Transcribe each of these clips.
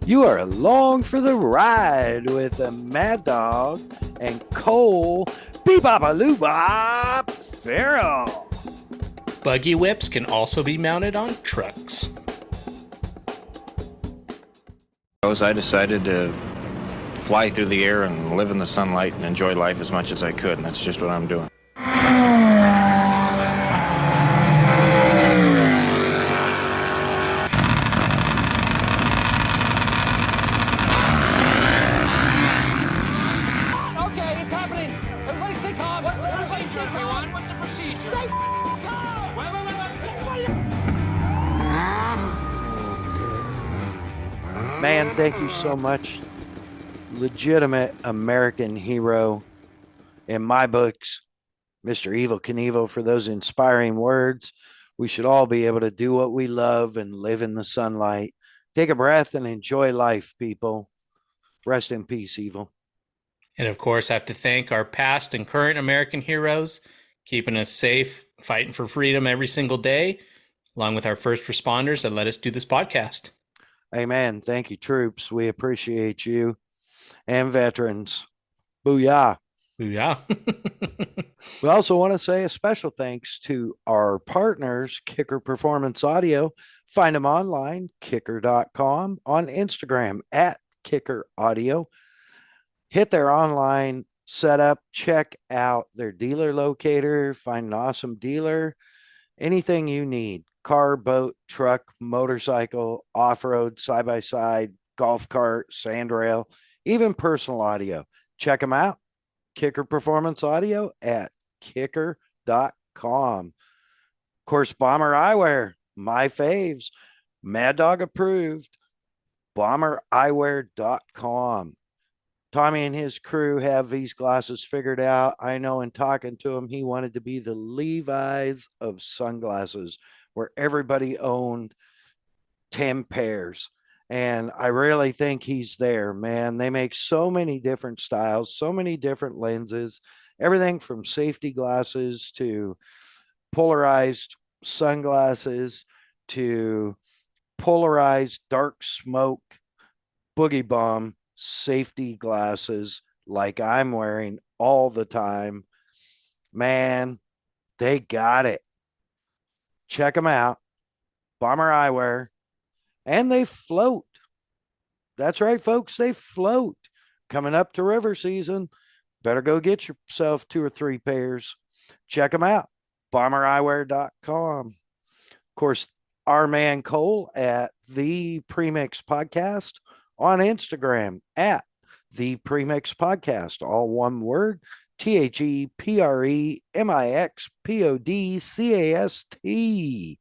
You are along for the ride with the Mad Dog and Cole Bebop Farrell. Buggy whips can also be mounted on trucks. I decided to fly through the air and live in the sunlight and enjoy life as much as I could, and that's just what I'm doing. Okay, it's happening. Everybody stay calm. What's the procedure, everyone? What's the procedure? Stay calm. Wait. Man, thank you so much. Legitimate American hero in my books, Mr. Evil Knievel, for those inspiring words. We should all be able to do what we love and live in the sunlight. Take a breath and enjoy life, people. Rest in peace, Evil. And of course, I have to thank our past and current American heroes, keeping us safe, fighting for freedom every single day, along with our first responders that let us do this podcast. Amen. Thank you, troops. We appreciate you. And veterans. Booyah. Yeah. We also want to say a special thanks to our partners, Kicker Performance Audio. Find them online, kicker.com, on Instagram at Kicker Audio. Hit their online setup, check out their dealer locator, find an awesome dealer, anything you need. Car, boat, truck, motorcycle, off-road, side-by-side, golf cart, sandrail, even personal audio. Check them out. Kicker Performance Audio at kicker.com. Of course, Bomber Eyewear, my faves, Mad Dog approved, bombereyewear.com. Tommy and his crew have these glasses figured out. I know in talking to him, he wanted to be the Levi's of sunglasses, where everybody owned 10 pairs. And I really think he's there, man. They make so many different styles, so many different lenses, everything from safety glasses to polarized sunglasses to polarized dark smoke boogie bomb safety glasses like I'm wearing all the time. Man, they got it. Check them out. Bomber Eyewear. And they float. That's right, folks. They float. Coming up to river season, better go get yourself 2 or 3 pairs. Check them out. Bombereyewear.com. Of course, our man Cole at the Premix Podcast on Instagram at the Premix Podcast, all one word. ThePremixPodcast.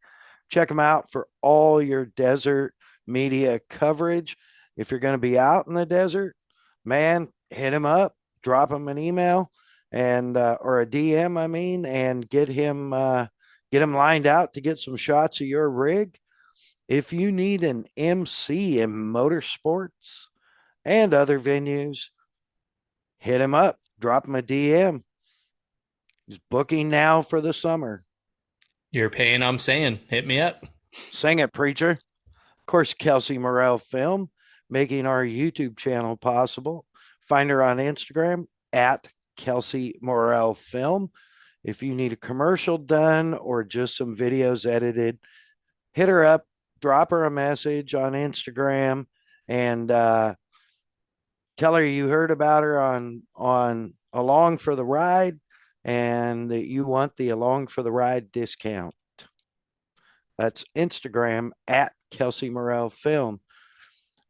Check them out for all your desert media coverage. If you're going to be out in the desert, man, hit him up, drop him an email and or a DM, and get him lined out to get some shots of your rig. If you need an MC in motorsports and other venues, hit him up, drop him a DM. He's booking now for the summer. You're paying, I'm saying. Hit me up. Sing it, preacher. Of course, Kelsey Morrell Film, making our YouTube channel possible. Find her on Instagram at Kelsey Morrell Film. If you need a commercial done or just some videos edited, hit her up, drop her a message on Instagram, and tell her you heard about her on Along for the Ride and that you want the Along for the Ride discount. That's Instagram at Kelsey Morrell Film.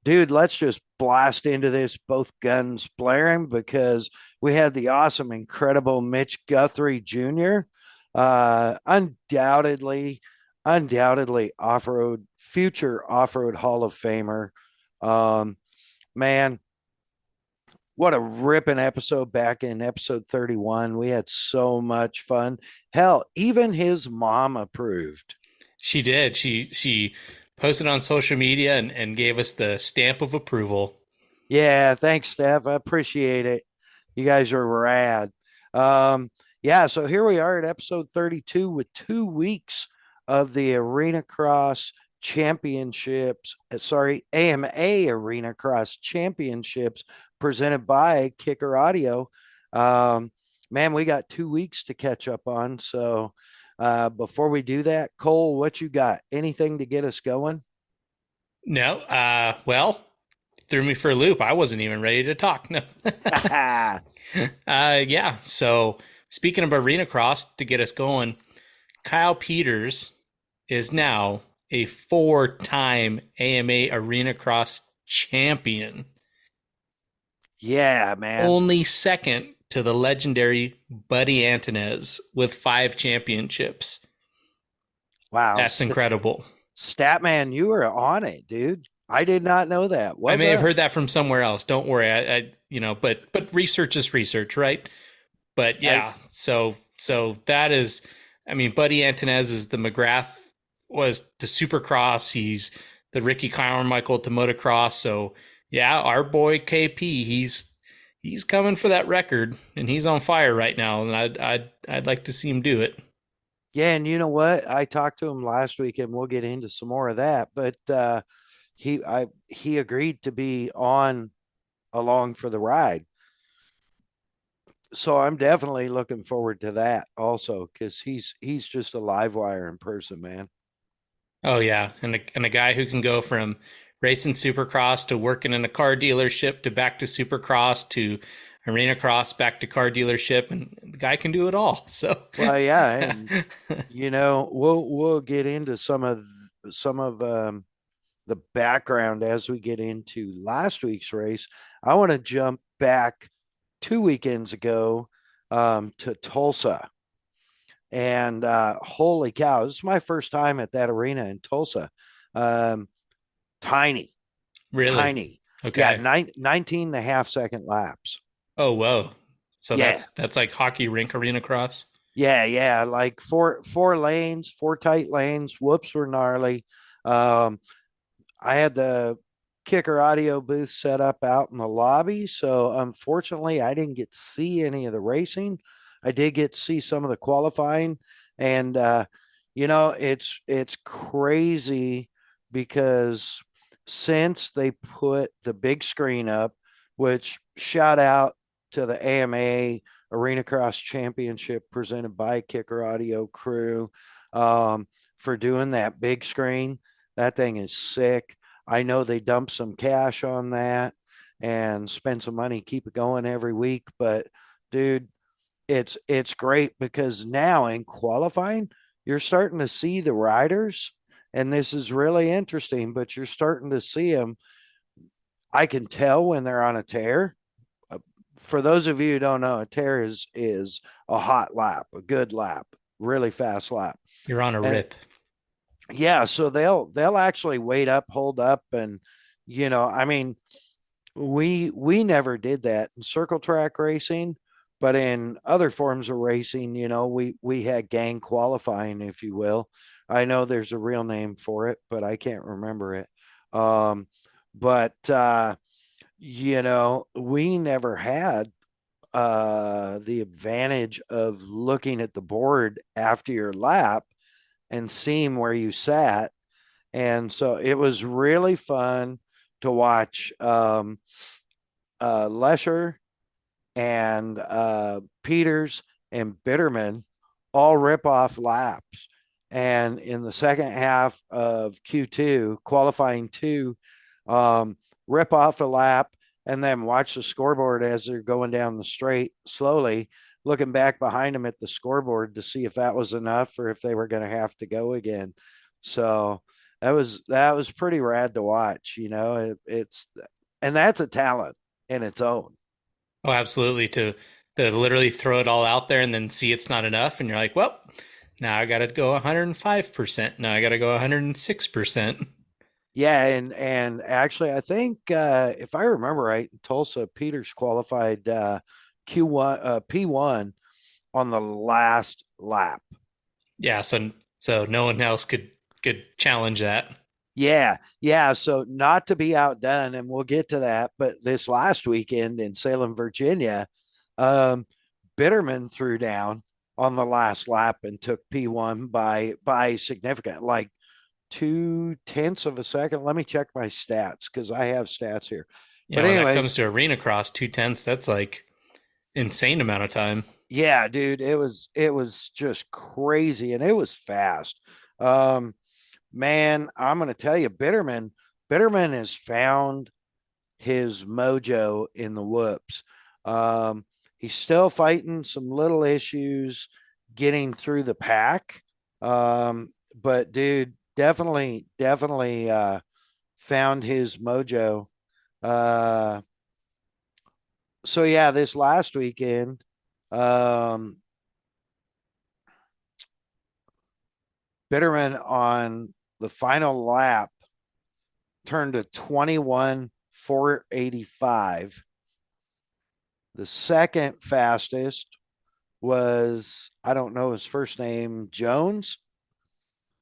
Dude, let's just blast into this, both guns blaring, because we had the awesome, incredible Mitch Guthrie Jr. Undoubtedly future off-road Hall of Famer. Man, what a ripping episode back in episode 31. We had so much fun. Hell, even his mom approved. She did. She posted on social media and gave us the stamp of approval. Yeah, thanks, Steph. I appreciate it. You guys are rad. Yeah, so here we are at episode 32 with 2 weeks of the Arenacross championships, AMA Arenacross championships presented by Kicker Audio. Man, we got 2 weeks to catch up on. So before we do that, Cole, what you got? Anything to get us going? No, well, threw me for a loop. I wasn't even ready to talk. No. Yeah. So speaking of arena cross, to get us going, Kyle Peters is now a 4-time AMA Arena Cross champion. Yeah, man. Only second to the legendary Buddy Antunez with 5 championships. Wow. That's incredible. Statman, you were on it, dude. I did not know that. I may have heard that from somewhere else. Don't worry. I but research is research, right? But yeah, so that is, I mean, Buddy Antunez is the McGrath, was the Supercross. He's the Ricky Carmichael to motocross. So yeah, our boy KP, he's coming for that record, and he's on fire right now. And I'd like to see him do it. Yeah, and you know what? I talked to him last week, and we'll get into some more of that. But he agreed to be on along for the ride. So I'm definitely looking forward to that also, because he's just a live wire in person, man. Oh yeah, and a guy who can go from racing Supercross to working in a car dealership to back to Supercross to Arena Cross back to car dealership, and the guy can do it all. So well, yeah, and we'll get into some of the background as we get into last week's race. I want to jump back 2 weekends ago to Tulsa. And holy cow, this is my first time at that arena in Tulsa. Tiny. Really? Tiny. Okay. Yeah, 19 and a half second laps. Oh, whoa. So yeah. that's like hockey rink arena cross? Yeah. Like four lanes, 4 tight lanes. Whoops were gnarly. I had the Kicker Audio booth set up out in the lobby. So unfortunately, I didn't get to see any of the racing. I did get to see some of the qualifying. And, it's crazy because since they put the big screen up, which shout out to the AMA Arena Cross Championship presented by Kicker Audio crew for doing that big screen. That thing is sick. I know they dump some cash on that and spend some money, keep it going every week. But dude, it's great because now in qualifying, you're starting to see the riders, and this is really interesting, but you're starting to see them. I can tell when they're on a tear. For those of you who don't know, a tear is a hot lap, a good lap, really fast lap. You're on a rip. Yeah, so they'll actually wait up, hold up, and I mean, we never did that in circle track racing, but in other forms of racing, we had gang qualifying, if you will. I know there's a real name for it, but I can't remember it. We never had the advantage of looking at the board after your lap and seeing where you sat. And so it was really fun to watch Lesher and Peters and Bitterman all rip off laps. And in the second half of Q2, qualifying 2, rip off a lap and then watch the scoreboard as they're going down the straight slowly, looking back behind them at the scoreboard to see if that was enough or if they were going to have to go again. So that was pretty rad to watch. And that's a talent in its own. Oh, absolutely. To literally throw it all out there and then see it's not enough. And you're like, well, now I got to go 105%. Now I got to go 106%. Yeah. And actually, I think if I remember right, in Tulsa, Peters qualified P1 on the last lap. Yeah. So no one else could challenge that. Yeah. So not to be outdone, and we'll get to that, but this last weekend in Salem, Virginia, Bitterman threw down on the last lap and took P1 by significant, like 2/10 of a second. Let me check my stats because I have stats here. Yeah, But when that comes anyways, to Arenacross, 2/10, that's like insane amount of time. yeah, dude, it was just crazy and it was fast. Um, man, I'm gonna tell you, Bitterman has found his mojo in the whoops. Um, he's still fighting some little issues getting through the pack. But dude, definitely found his mojo. Uh, so yeah, this last weekend, um, Bitterman on the final lap turned a 21,485. The second fastest was, I don't know his first name, Jones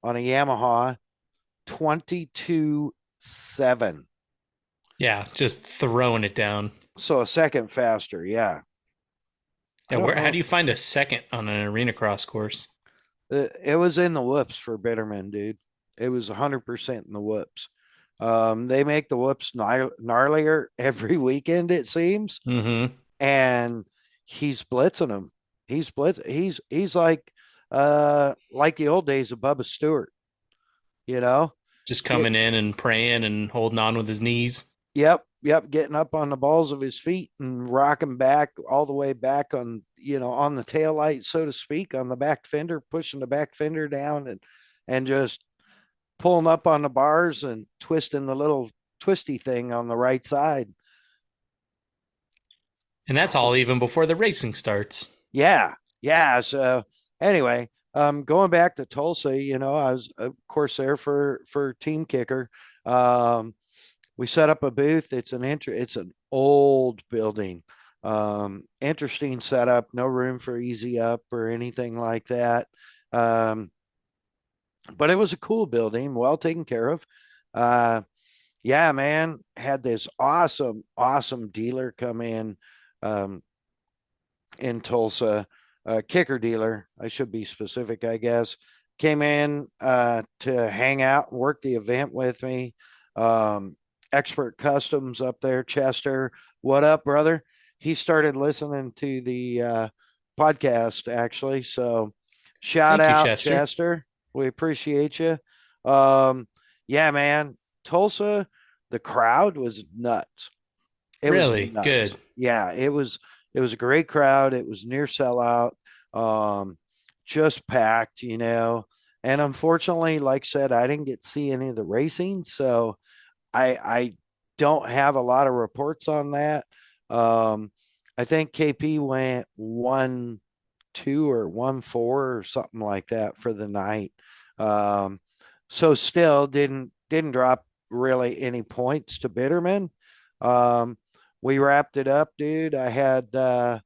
on a Yamaha, 22.7. Yeah, just throwing it down. So a second faster. Yeah. I Yeah, don't where know how do you if find a second on an Arenacross course? it was in the whoops for Bitterman, dude. It was 100% in the whoops. They make the whoops gnarlier every weekend, it seems. Mm-hmm. And he's blitzing them. He's like the old days of Bubba Stewart, you know? Just Get coming in and praying and holding on with his knees. Yep, getting up on the balls of his feet and rocking back all the way back on, on the tail light, so to speak, on the back fender, pushing the back fender down and just pulling up on the bars and twisting the little twisty thing on the right side. And that's all even before the racing starts. Yeah. Yeah. So anyway, going back to Tulsa, I was of course there for Team Kicker. We set up a booth. It's an old building. Interesting setup, no room for easy up or anything like that. Um, but it was a cool building, well taken care of. Uh, yeah, man, had this awesome dealer come um, in Tulsa, kicker dealer. I should be specific, I guess. Came in to hang out and work the event with me. Um, Expert Customs up there, Chester. What up, brother? He started listening to the podcast actually. So shout Thank you, out, Chester. Chester. We appreciate you. Um, yeah, man. Tulsa, the crowd was nuts. It was Really nuts. good. Yeah, it was a great crowd. It was near sellout. Um, just packed, And unfortunately, like I said, I didn't get to see any of the racing, so I don't have a lot of reports on that. Um, I think KP went 1-2 or 1-4 or something like that for the night. Um, so still didn't drop really any points to Bitterman. Um, we wrapped it up, dude. I had a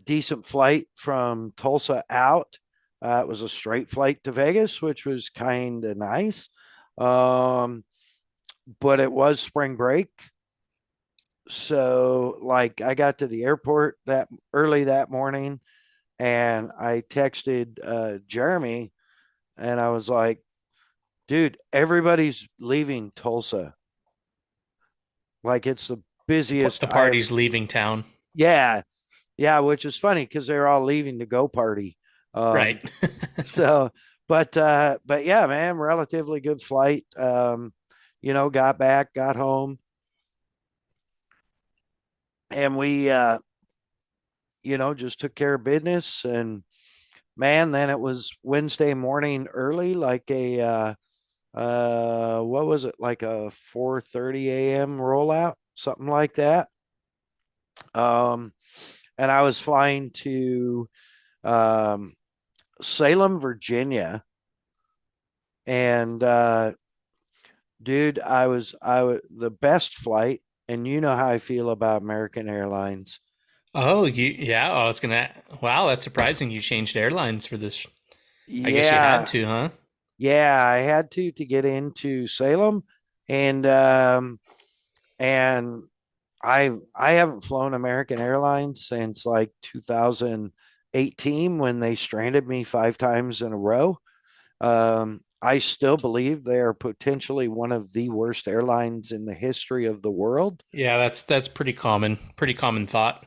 decent flight from Tulsa out. It was a straight flight to Vegas, which was kind of nice. Um, but it was spring break. So like I got to the airport that early that morning and I texted Jeremy and I was like, dude, everybody's leaving Tulsa. Like it's the busiest The I've party's leaving town. yeah, yeah, which is funny because they're all leaving to go party. Right. So but yeah, man, relatively good flight. Got back, got home, and we just took care of business and man, then it was Wednesday morning early, like a what was it, like a 4:30 a.m. rollout, something like that. And I was flying to um Salem, Virginia, and dude, I was the best flight, and you know how I feel about American Airlines. Oh, yeah. I was gonna. Wow, that's surprising. You changed airlines for this. I guess you had Yeah, to, huh? yeah, I had to get into Salem, and and I haven't flown American Airlines since like 2018 when they stranded me 5 times in a row. I still believe they are potentially one of the worst airlines in the history of the world. Yeah, that's pretty common. Pretty common thought.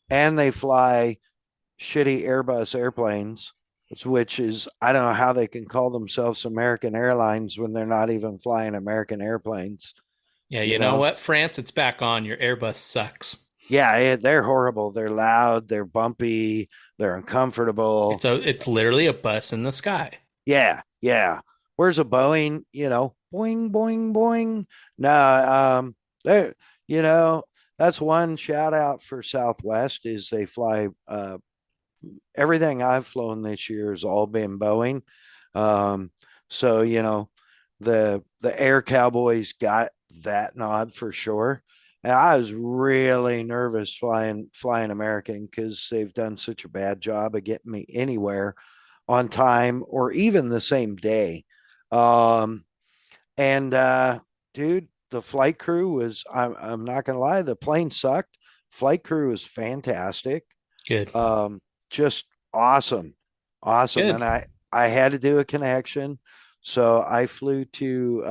And they fly shitty Airbus airplanes, which is, I don't know how they can call themselves American Airlines when they're not even flying American airplanes, Yeah, you you know know? what, France, it's back on. Your Airbus sucks. Yeah, they're horrible. They're loud, they're bumpy, they're uncomfortable. It's literally a bus in the sky. Yeah, yeah. Where's a Boeing? Boing, boing, boing. No, they, you know, that's one shout out for Southwest is they fly. Everything I've flown this year has all been Boeing. Um, so the Air Cowboys got that nod for sure. And I was really nervous flying American because they've done such a bad job of getting me anywhere on time or even the same day. Um, and dude, the flight crew was, I'm not gonna lie, the plane sucked. Flight crew was fantastic. Good. Um, just awesome. Awesome. Good. And I had to do a connection. So I flew to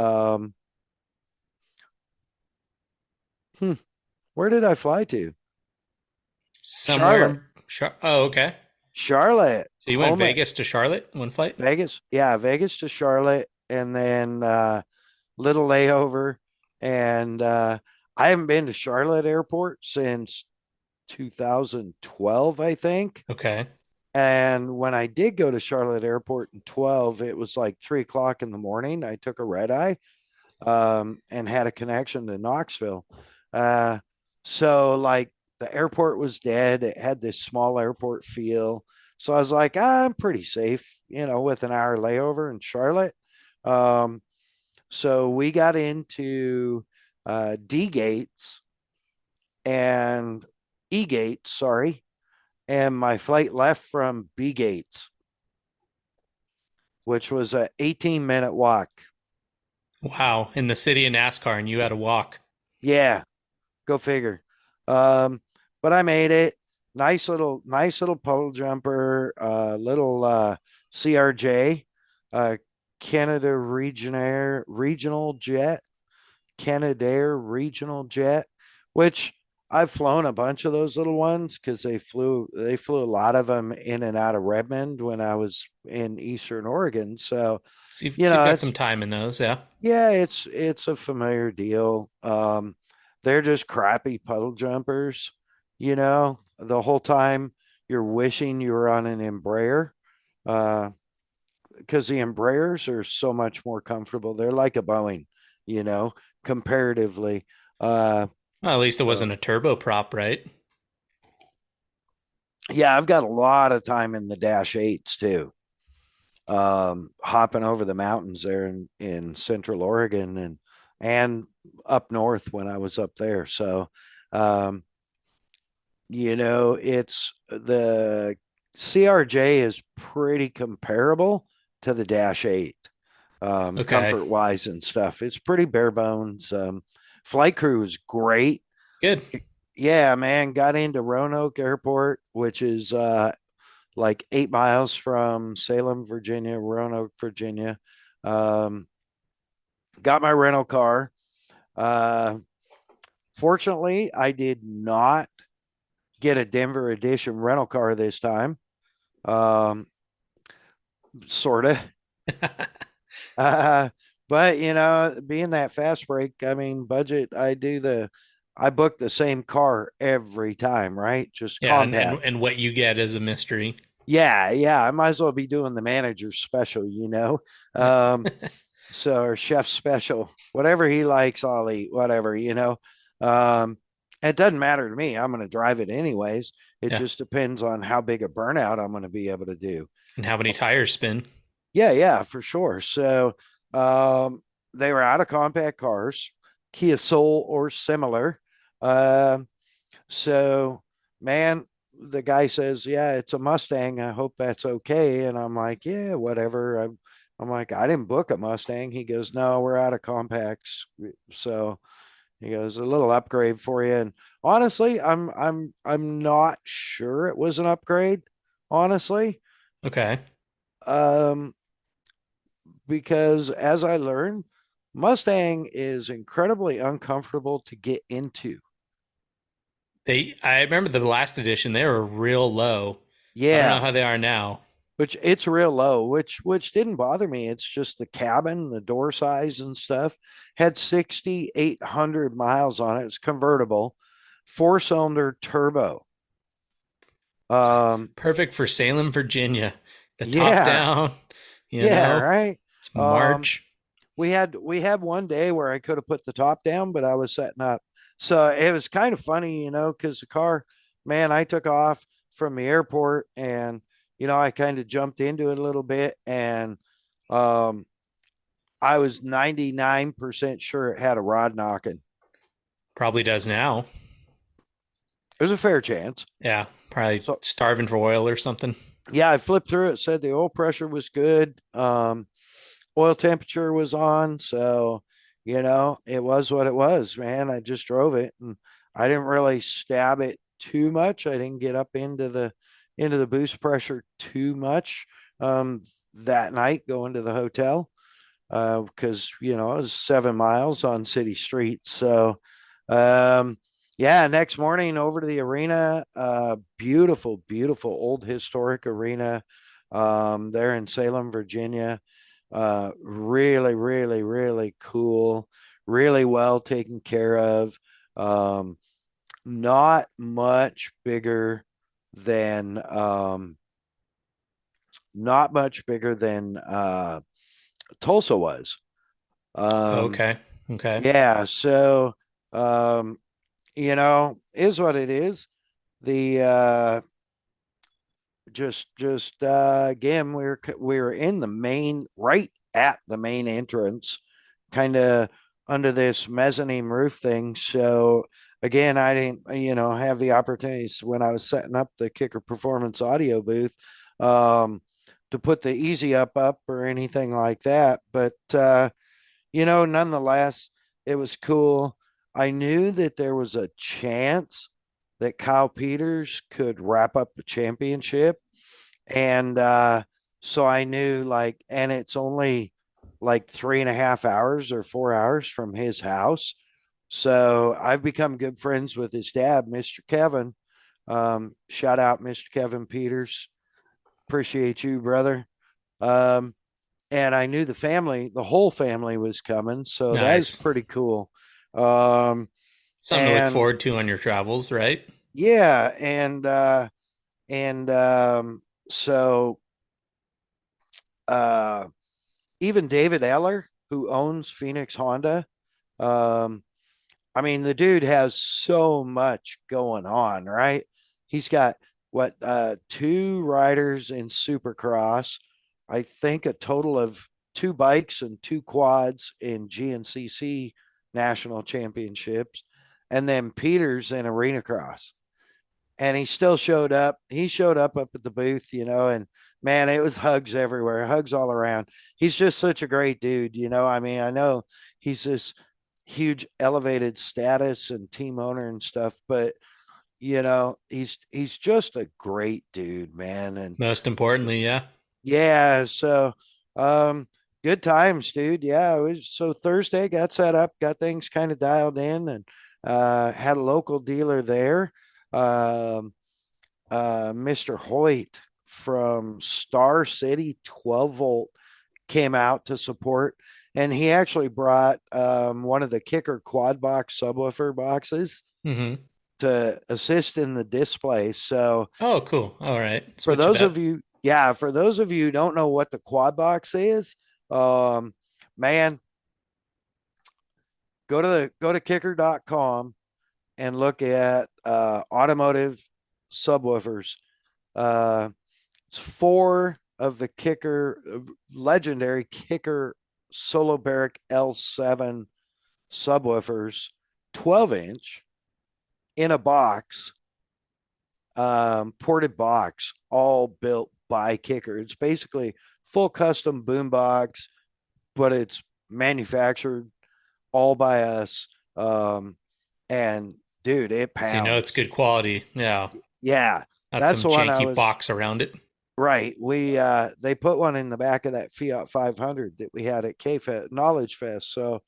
hmm, where did I fly to? Charlotte. Somewhere. Oh, okay. Charlotte. So you went Home at Vegas to Charlotte, one flight? Vegas. Yeah, Vegas to Charlotte and then little layover. And I haven't been to Charlotte Airport since 2012, I think. Okay. And when I did go to Charlotte Airport in 12, it was like 3 o'clock in the morning. I took a red eye and had a connection to Knoxville. Uh, so, like, the airport was dead. It had this small airport feel. So I was like, I'm pretty safe, with an hour layover in Charlotte. Um, so we got into D gates and E gates, sorry, and my flight left from B gates, which was a 18-minute walk. Wow. In the city of NASCAR, and you had to walk. Yeah, go figure. Um, but I made it. Nice little puddle jumper, little CRJ, uh, Canada regional jet, Canadair regional jet, which I've flown a bunch of those little ones because they flew a lot of them in and out of Redmond when I was in Eastern Oregon. So, So you've got some it's time in those, yeah. yeah, it's a familiar deal. They're just crappy puddle jumpers, the whole time you're wishing you were on an Embraer, uh, because the Embraers are so much more comfortable. They're like a Boeing, you know, comparatively. Uh, Well, at least it so wasn't a turboprop, right? yeah, I've got a lot of time in the Dash 8s too. Hopping over the mountains there in Central Oregon and up north when I was up there. So, um, it's the CRJ is pretty comparable to the Dash 8, Okay. comfort wise and stuff. It's pretty bare bones. Flight crew is great. Good. Yeah, man, got into Roanoke Airport, which is like 8 miles from Salem, Virginia, Roanoke, Virginia. Um, got my rental car. Uh, Fortunately, I did not get a Denver Edition rental car this time. Um, sort of. Uh, but being that fast break, I mean, budget, I book the same car every time, right? Just Yeah, and compact. and what you get is a mystery. Yeah, yeah. I might as well be doing the manager special. So or chef special, whatever he likes, I'll eat, whatever. Um, it doesn't matter to me. I'm going to drive it anyways. It Yeah. just depends on how big a burnout I'm going to be able to do. And how many tires spin? Yeah, yeah, for sure. So um, they were out of compact cars, Kia Soul or similar. Um, so, man, the guy says, "Yeah, it's a Mustang. I hope that's okay." And I'm like, "Yeah, whatever." I'm like, "I didn't book a Mustang." He goes, "No, we're out of compacts." So he goes, "A little upgrade for you." And honestly, I'm not sure it was an upgrade. Honestly, Okay. um, because as I learned, Mustang is incredibly uncomfortable to get into. I remember the last edition, they were real low. I don't know Yeah, how they are now. which it's real low, which didn't bother me. It's just the cabin, the door size and stuff. Had 6,800 miles on it. It's convertible, four-cylinder turbo. Um, Perfect for Salem, Virginia. The top yeah, down, yeah, right. it's Um, March. we had one day where I could have put the top down, but I was setting up. So it was kind of funny, because the car, man, I took off from the airport and I kind of jumped into it a little bit and um I was 99% sure it had a rod knocking. Probably does now. There's a fair chance. Yeah, probably So starving for oil or something. yeah, I flipped through it, said the oil pressure was good. Oil temperature was on, so it was what it was, man. I just drove it and I didn't really stab it too much. I didn't get up into the boost pressure too much that night going to the hotel because it was 7 miles on city streets. So yeah, next morning over to the arena, beautiful, beautiful old historic arena there in Salem, Virginia. Really, really, really cool, really well taken care of. Um, not much bigger than not much bigger than Tulsa was. Um, Okay. Okay. yeah, so um, is what it is. The just again, we were in the main, right at the main entrance, kind of under this mezzanine roof thing. So again, I didn't have the opportunities when I was setting up the Kicker Performance audio booth to put the easy up or anything like that. But nonetheless, it was cool. I knew that there was a chance that Kyle Peters could wrap up the championship. And so I knew, like, and it's only like 3.5 hours or 4 hours from his house. So I've become good friends with his dad, Mr. Kevin. Shout out, Mr. Kevin Peters. Appreciate you, brother. Um, and I knew the whole family was coming. So that is Nice. pretty cool. Um, Something to look and forward to on your travels, right? yeah, and so uh, even David Eller, who owns Phoenix Honda, um, I mean, the dude has so much going on, right? He's got what two riders in Supercross, I think a total of two bikes and two quads in GNCC national championships, and then Peters in Arenacross. And he still showed up. He showed up at the booth, and man, it was hugs everywhere, hugs all around. He's just such a great dude. I mean, I know he's this huge elevated status and team owner and stuff, but he's just a great dude, man. And Most importantly, yeah. yeah, so um good times, dude. Yeah, it was so Thursday, got set up, got things kind of dialed in and had a local dealer there. Um Mr. Hoyt from Star City 12 volt came out to support, and he actually brought one of the Kicker quad box subwoofer boxes Mm-hmm. to assist in the display. So Oh, cool. All right. for Switch it those up. of you, yeah, for those of you who don't know what the quad box is, um, man, go to kicker.com and look at automotive subwoofers. It's four of the Kicker legendary Kicker Solo Barrack L7 subwoofers, 12-inch in a box, ported box, all built by Kicker. It's basically full custom boom box, but it's manufactured all by us. And dude, it So you know it's pounds. good quality. Yeah. Yeah, Not that's some the one I janky was box around it. Right. They put one in the back of that Fiat 500 that we had at K-Fest, Knowledge Fest. So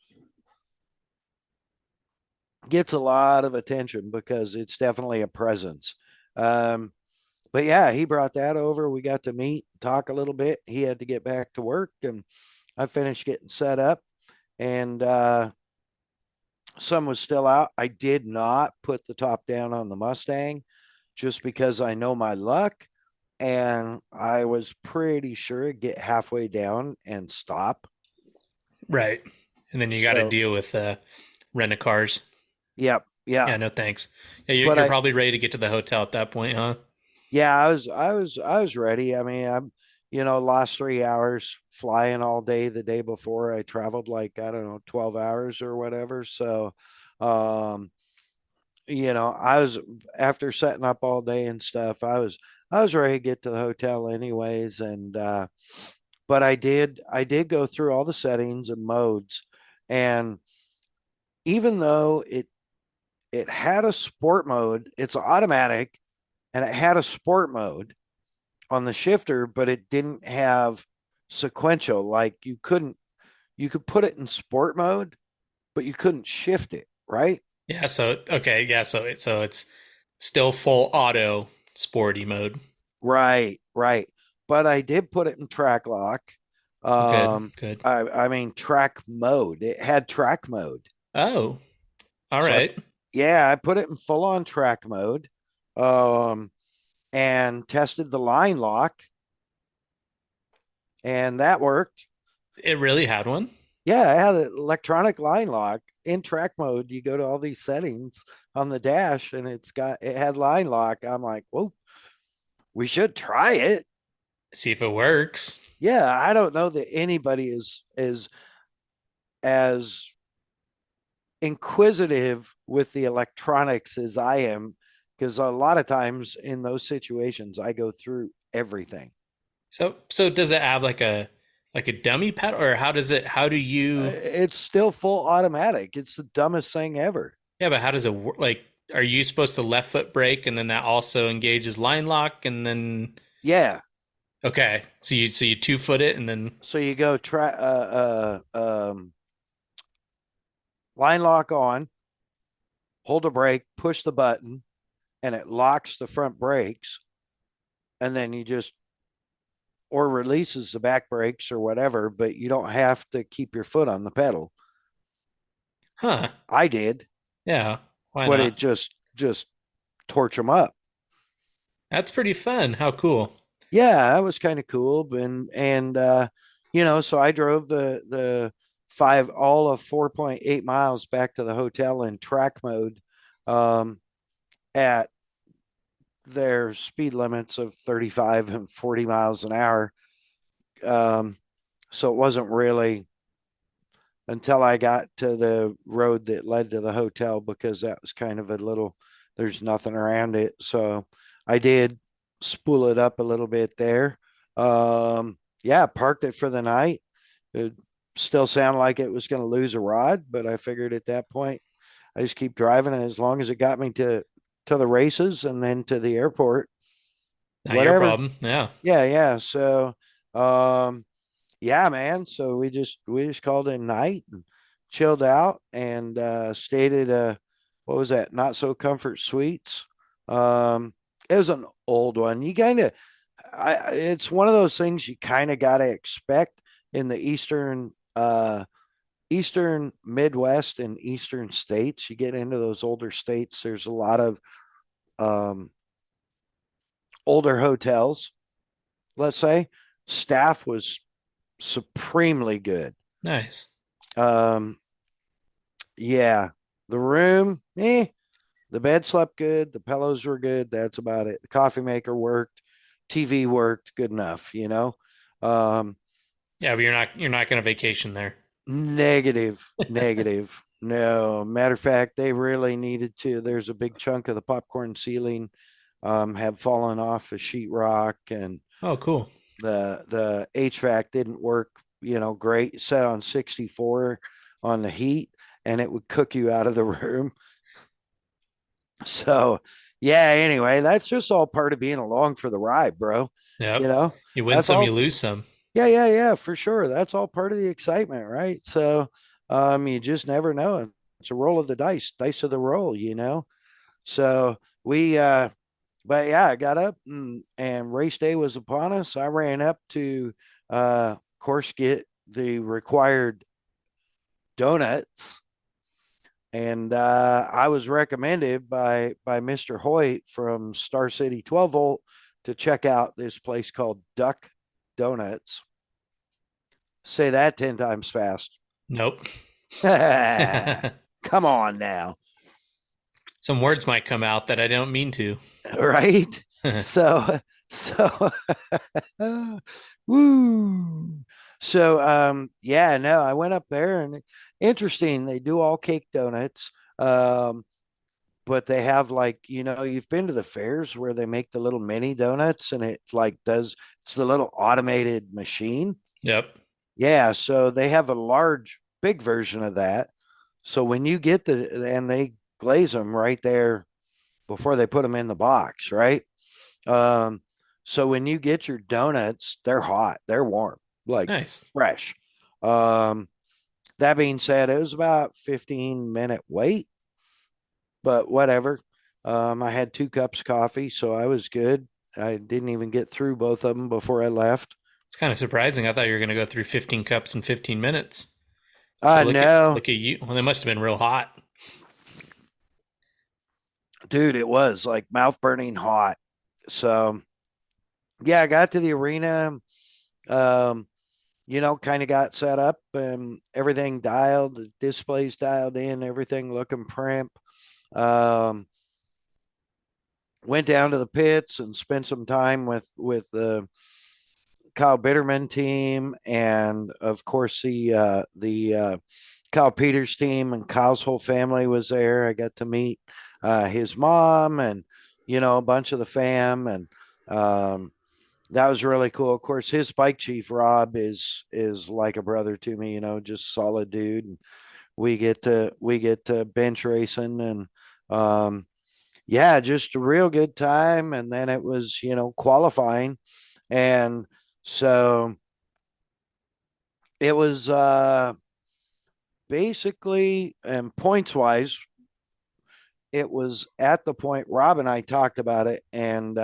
gets a lot of attention because it's definitely a presence. Um, but yeah, he brought that over. We got to meet, talk a little bit. He had to get back to work, and I finished getting set up, and some was still out. I did not put the top down on the Mustang just because I know my luck. And I was pretty sure it'd get halfway down and stop. Right. And then you got to So, deal with rent a cars. yep, yeah. Yeah, no thanks. Yeah, But you're probably ready to get to the hotel at that point, huh? yeah, I was ready. I mean, I'm, lost 3 hours flying all day the day before. I traveled like, I don't know, 12 hours or whatever. So, um, I was, after setting up all day and stuff, I was ready to get to the hotel anyways. And, but I did go through all the settings and modes. And even though it had a sport mode, it's automatic, and it had a sport mode on the shifter, but it didn't have sequential. Like you could put it in sport mode, but you couldn't shift it, right? Yeah, so okay, yeah, so it's still full auto sporty mode. Right, right. But I did put it in track lock. Good, Um, good. I mean track mode. It had track mode. Oh, all So right. yeah, I put it in full on track mode. Um, and tested the line lock, and that worked. It really had one. Yeah, I had an electronic line lock in track mode. You go to all these settings on the dash, and it had line lock. I'm like, whoa, we should try it. See if it works. Yeah, I don't know that anybody is as inquisitive with the electronics as I am, because a lot of times in those situations I go through everything. So does it have like a dummy pedal, or how do you? It's still full automatic. It's the dumbest thing ever. Yeah, but how does it work? Like, are you supposed to left foot brake and then that also engages line lock and then Yeah. okay, so you 2 foot it and then So you go line lock on, hold a brake, push the button, and it locks the front brakes. And then you just, or releases the back brakes or whatever, but you don't have to keep your foot on the pedal. huh? I did, Yeah, why but not? it just torch them up. That's pretty fun. How cool. Yeah, that was kind of cool. And so I drove the all of 4.8 miles back to the hotel in track mode, um, at their speed limits of 35 and 40 miles an hour. Um, so it wasn't really until I got to the road that led to the hotel, because that was kind of a little, there's nothing around it. So I did spool it up a little bit there. Yeah, parked it for the night. It still sounded like it was going to lose a rod, but I figured at that point I just keep driving, and as long as it got me to the races and then to the airport, Not your whatever. problem. Yeah. Yeah, yeah. So, yeah, man. So we just called it a night and chilled out, and stayed at what was that? Not So Comfort Suites. It was an old one. You kind of, it's one of those things you kind of got to expect in the eastern Midwest and eastern states. You get into those older states, there's a lot of um, older hotels. Let's say staff was supremely good. Nice. Um, yeah, the room, the bed slept good, the pillows were good. That's about it. The coffee maker worked, TV worked, good enough. Um, Yeah, but you're not going to vacation there. Negative, negative. No, matter of fact, they really needed to. There's a big chunk of the popcorn ceiling have fallen off the sheetrock, and Oh, cool. the HVAC didn't work, great. Set on 64 on the heat, and it would cook you out of the room. So yeah, anyway, that's just all part of being along for the ride, bro. You Yep. know, You win that's some, you all. lose some. Yeah, for sure. That's all part of the excitement, right? So you just never know. It's a roll of the dice of the roll, you know. So we but yeah, I got up and race day was upon us. I ran up to of course get the required donuts, and I was recommended by Mr. Hoyt from Star City 12 Volt to check out this place called Duck Donuts. Say that 10 times fast. Nope. Come on now. Some words might come out that I don't mean to. Right? So, so, woo. So, yeah, no, I went up there and interesting. They do all cake donuts. But they have like, you've been to the fairs where they make the little mini donuts and it like it's the little automated machine. Yep. Yeah. So they have a big version of that. So when you get and they glaze them right there before they put them in the box, right? Um, so when you get your donuts, they're hot, they're warm, like Nice. fresh. Um, that being said, it was about 15-minute wait, but whatever. I had 2 cups of coffee, so I was good. I didn't even get through both of them before I left. It's kind of surprising. I thought you were going to go through 15 cups in 15 minutes. So No, look at you. Well, they must have been real hot. dude, it was like mouth burning hot. So yeah, I got to the arena. Um, kind of got set up and everything dialed, the displays dialed in, everything looking primp. Um, went down to the pits and spent some time with the Kyle Bitterman team, and of course the Kyle Peters team, and Kyle's whole family was there. I got to meet his mom and a bunch of the fam, and that was really cool. Of course, his bike chief Rob is like a brother to me. Just solid dude. And we get to bench racing and yeah, just a real good time. And then it was qualifying, and so it was basically, and points wise, it was at the point Rob and I talked about it, and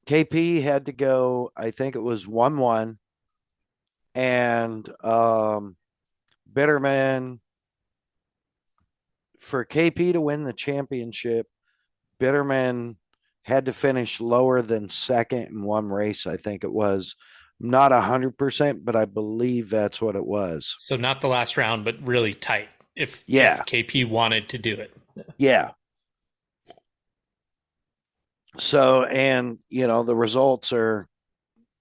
KP had to go. I think it was 1-1, and Bitterman, for KP to win the championship, Bitterman had to finish lower than second in one race. I think it was not 100%, but I believe that's what it was. So not the last round, but really tight. If Yeah, KP wanted to do it. yeah. So, and the results are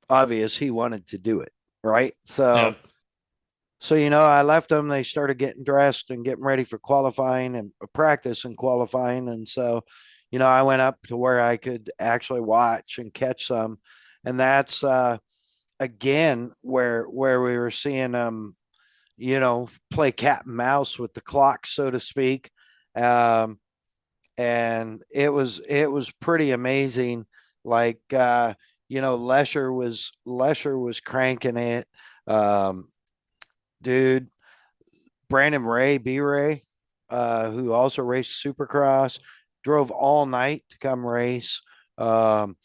obvious. He wanted to do it, right? So, Yep. I left them. They started getting dressed and getting ready for qualifying and practice and qualifying. And so, I went up to where I could actually watch and catch some. And that's again where we were seeing them, play cat and mouse with the clock, so to speak. Um, and it was pretty amazing. Like Lesher was cranking it. Um, dude, Brandon Ray, B Ray, who also raced Supercross, drove all night to come race. Um,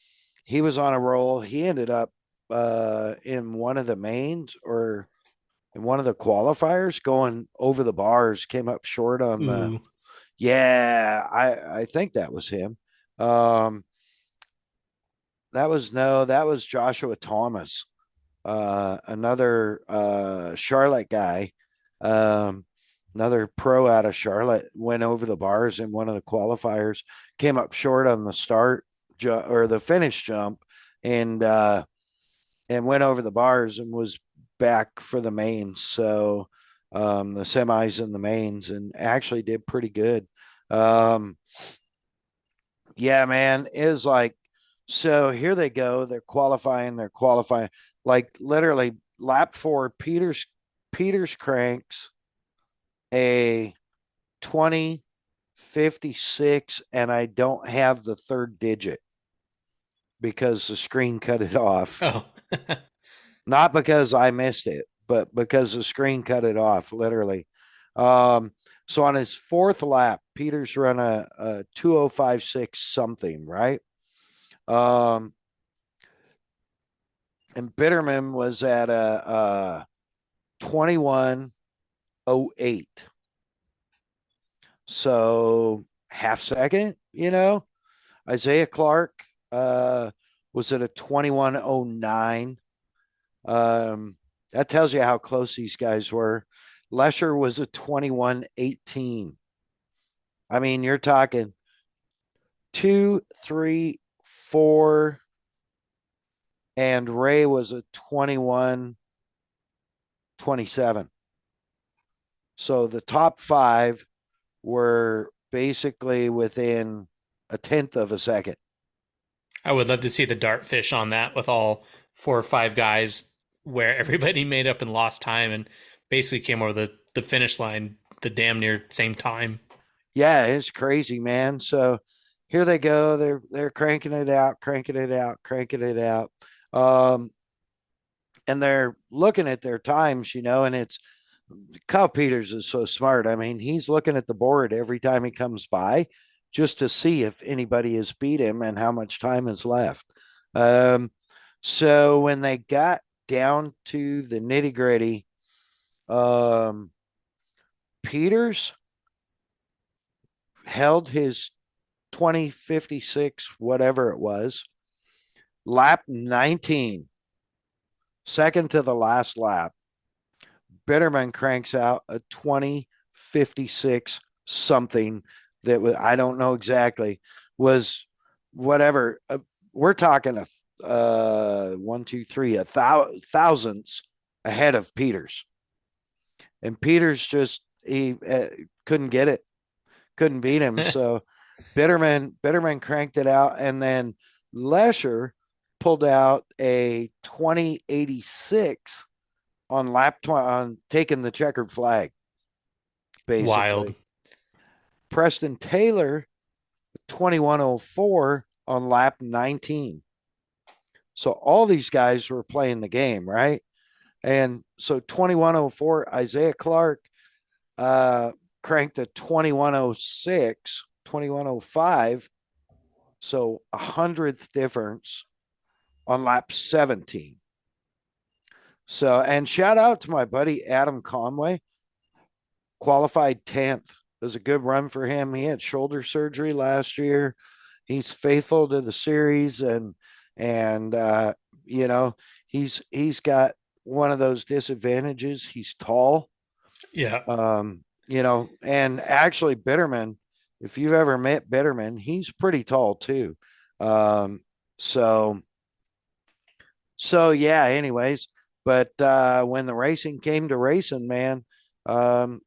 he was on a roll. He ended up in one of the mains or in one of the qualifiers going over the bars, came up short on the. Ooh. Yeah, I think that was him. Um, that was no, that was Joshua Thomas, another Charlotte guy, um, another pro out of Charlotte, went over the bars in one of the qualifiers, came up short on the or the finish jump, and went over the bars and was back for the mains. So the semis and the mains, and actually did pretty good. Um, yeah, man, it was like, so here they go. They're qualifying. They're qualifying. Like literally, lap 4, Peters cranks a 20 56, and I don't have the third digit because the screen cut it off. Oh, Not because I missed it, but because the screen cut it off, literally. So on his fourth lap, Peters run a 2056 something, right? And Bitterman was at a 2108. So half second, Isaiah Clark was at a 2109. That tells you how close these guys were. Lesher was a 2118. I mean, you're talking 2, 3, 4, and Ray was a 2127. So the top 5 were basically within a tenth of a second. I would love to see the dartfish on that with all 4 or 5 guys where everybody made up and lost time and basically came over the finish line the damn near same time. Yeah, it's crazy, man. So here they go. They're cranking it out. And they're looking at their times, and it's Kyle Peters is so smart. I mean, he's looking at the board every time he comes by just to see if anybody has beat him and how much time is left. So when they got down to the nitty gritty, Peters held his 2056, whatever it was, lap 19, second to the last lap. Bitterman cranks out a 2056 something that was, I don't know exactly, was whatever. We're talking a 1, 2, 3, thousandths ahead of Peters. And Peters just, he couldn't get it, couldn't beat him. So Bitterman cranked it out. And then Lesher pulled out a 2086 on lap 20 on taking the checkered flag, basically. Wild. Preston Taylor 2104 on lap 19. So all these guys were playing the game, right? And so 2104, Isaiah Clark cranked a 2106, 2105. So 100th difference on lap 17. So, and shout out to my buddy Adam Conway, qualified 10th. It was a good run for him. He had shoulder surgery last year. He's faithful to the series, and he's got one of those disadvantages. He's tall. Yeah. And actually Bitterman, if you've ever met Bitterman, he's pretty tall too. So yeah, anyways, but when the racing came to racing, man, I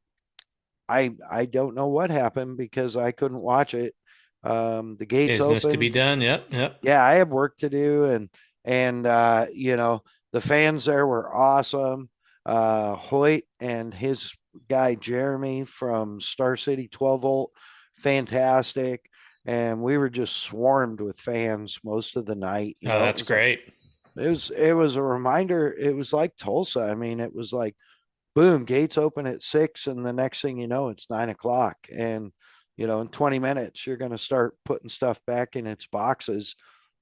don't know what happened because I couldn't watch it. The gates Business open to be done. Yep. Yeah, I have work to do, and the fans there were awesome. Hoyt and his guy Jeremy from Star City 12 volt, fantastic. And we were just swarmed with fans most of the night. That's great. It was a reminder. It was like Tulsa. I mean, it was like, boom, gates open at 6, and the next thing you know, it's 9:00. And in 20 minutes, you're going to start putting stuff back in its boxes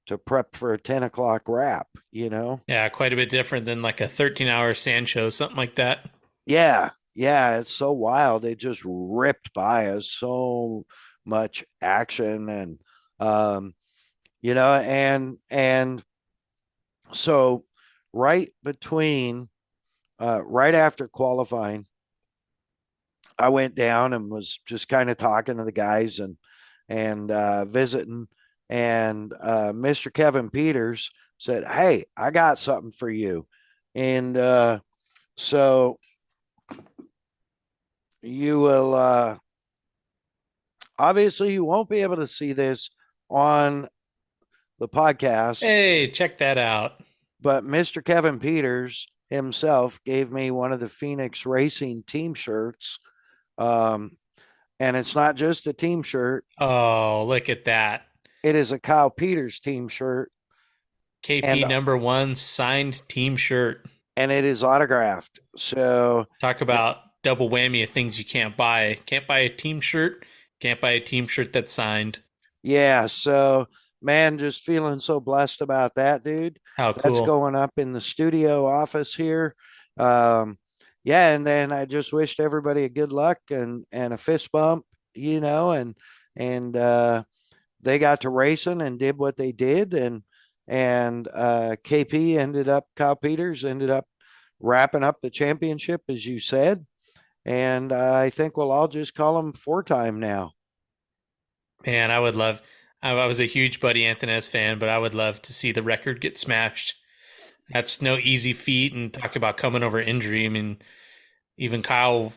to prep for a 10:00 wrap, Yeah, quite a bit different than like a 13-hour sand show, something like that. Yeah. It's so wild. It just ripped by us, so much action. And, and so right after qualifying, I went down and was just kind of talking to the guys and visiting. And Mr. Kevin Peters said, "Hey, I got something for you." And so you will obviously you won't be able to see this on the podcast. Hey, check that out. But Mr. Kevin Peters himself gave me one of the Phoenix Racing team shirts. And it's not just a team shirt. Oh, look at that. It is a Kyle Peters team shirt, KP and #1 signed team shirt. it is autographed. So Talk about double whammy of things you can't buy. Can't buy a team shirt. Can't buy a team shirt that's signed. yeah, so man, just feeling so blessed about that, dude. How That's cool. going up in the studio office here. Um, yeah, and then I just wished everybody a good luck and a fist bump, and they got to racing and did what they did, and KP ended up Kyle Peters ended up wrapping up the championship as you said, and I think we'll all just call him 4-time now. Man, I was a huge Buddy Antonez fan, but I would love to see the record get smashed. That's no easy feat. And talk about coming over injury. I mean, even Kyle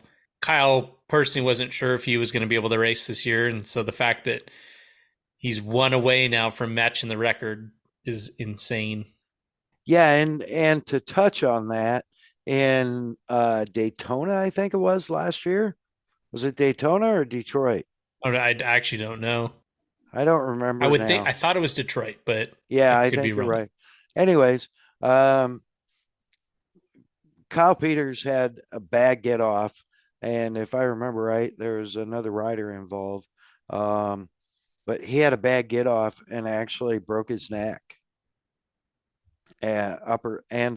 personally wasn't sure if he was going to be able to race this year. And so the fact that he's one away now from matching the record is insane. Yeah, and to touch on that, in Daytona, I think it was last year. Was it Daytona or Detroit? I actually don't know. I don't I remember would think, now. I thought it was Detroit, but Yeah, I I could be think you're wrong. right. Anyways, um, Kyle Peters had a bad get off, and if I remember right, there was another rider involved. Um, but he had a bad get off and actually broke his neck and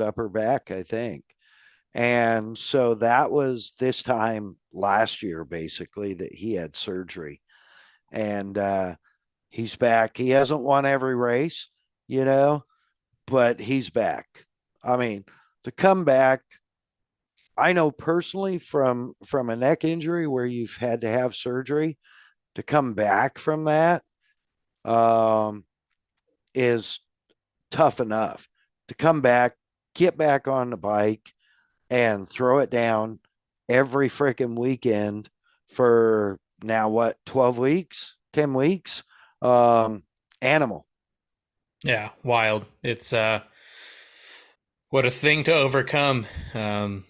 upper back, I think. And so that was this time last year, basically, that he had surgery. And he's back. He hasn't won every race, you know, but he's back. I mean, to come back, I know personally from a neck injury where you've had to have surgery, to come back from that um, is tough enough. To come back, get back on the bike, and throw it down every freaking weekend for now what 12 weeks, 10 weeks. Animal. Yeah, wild. It's what a thing to overcome. Um,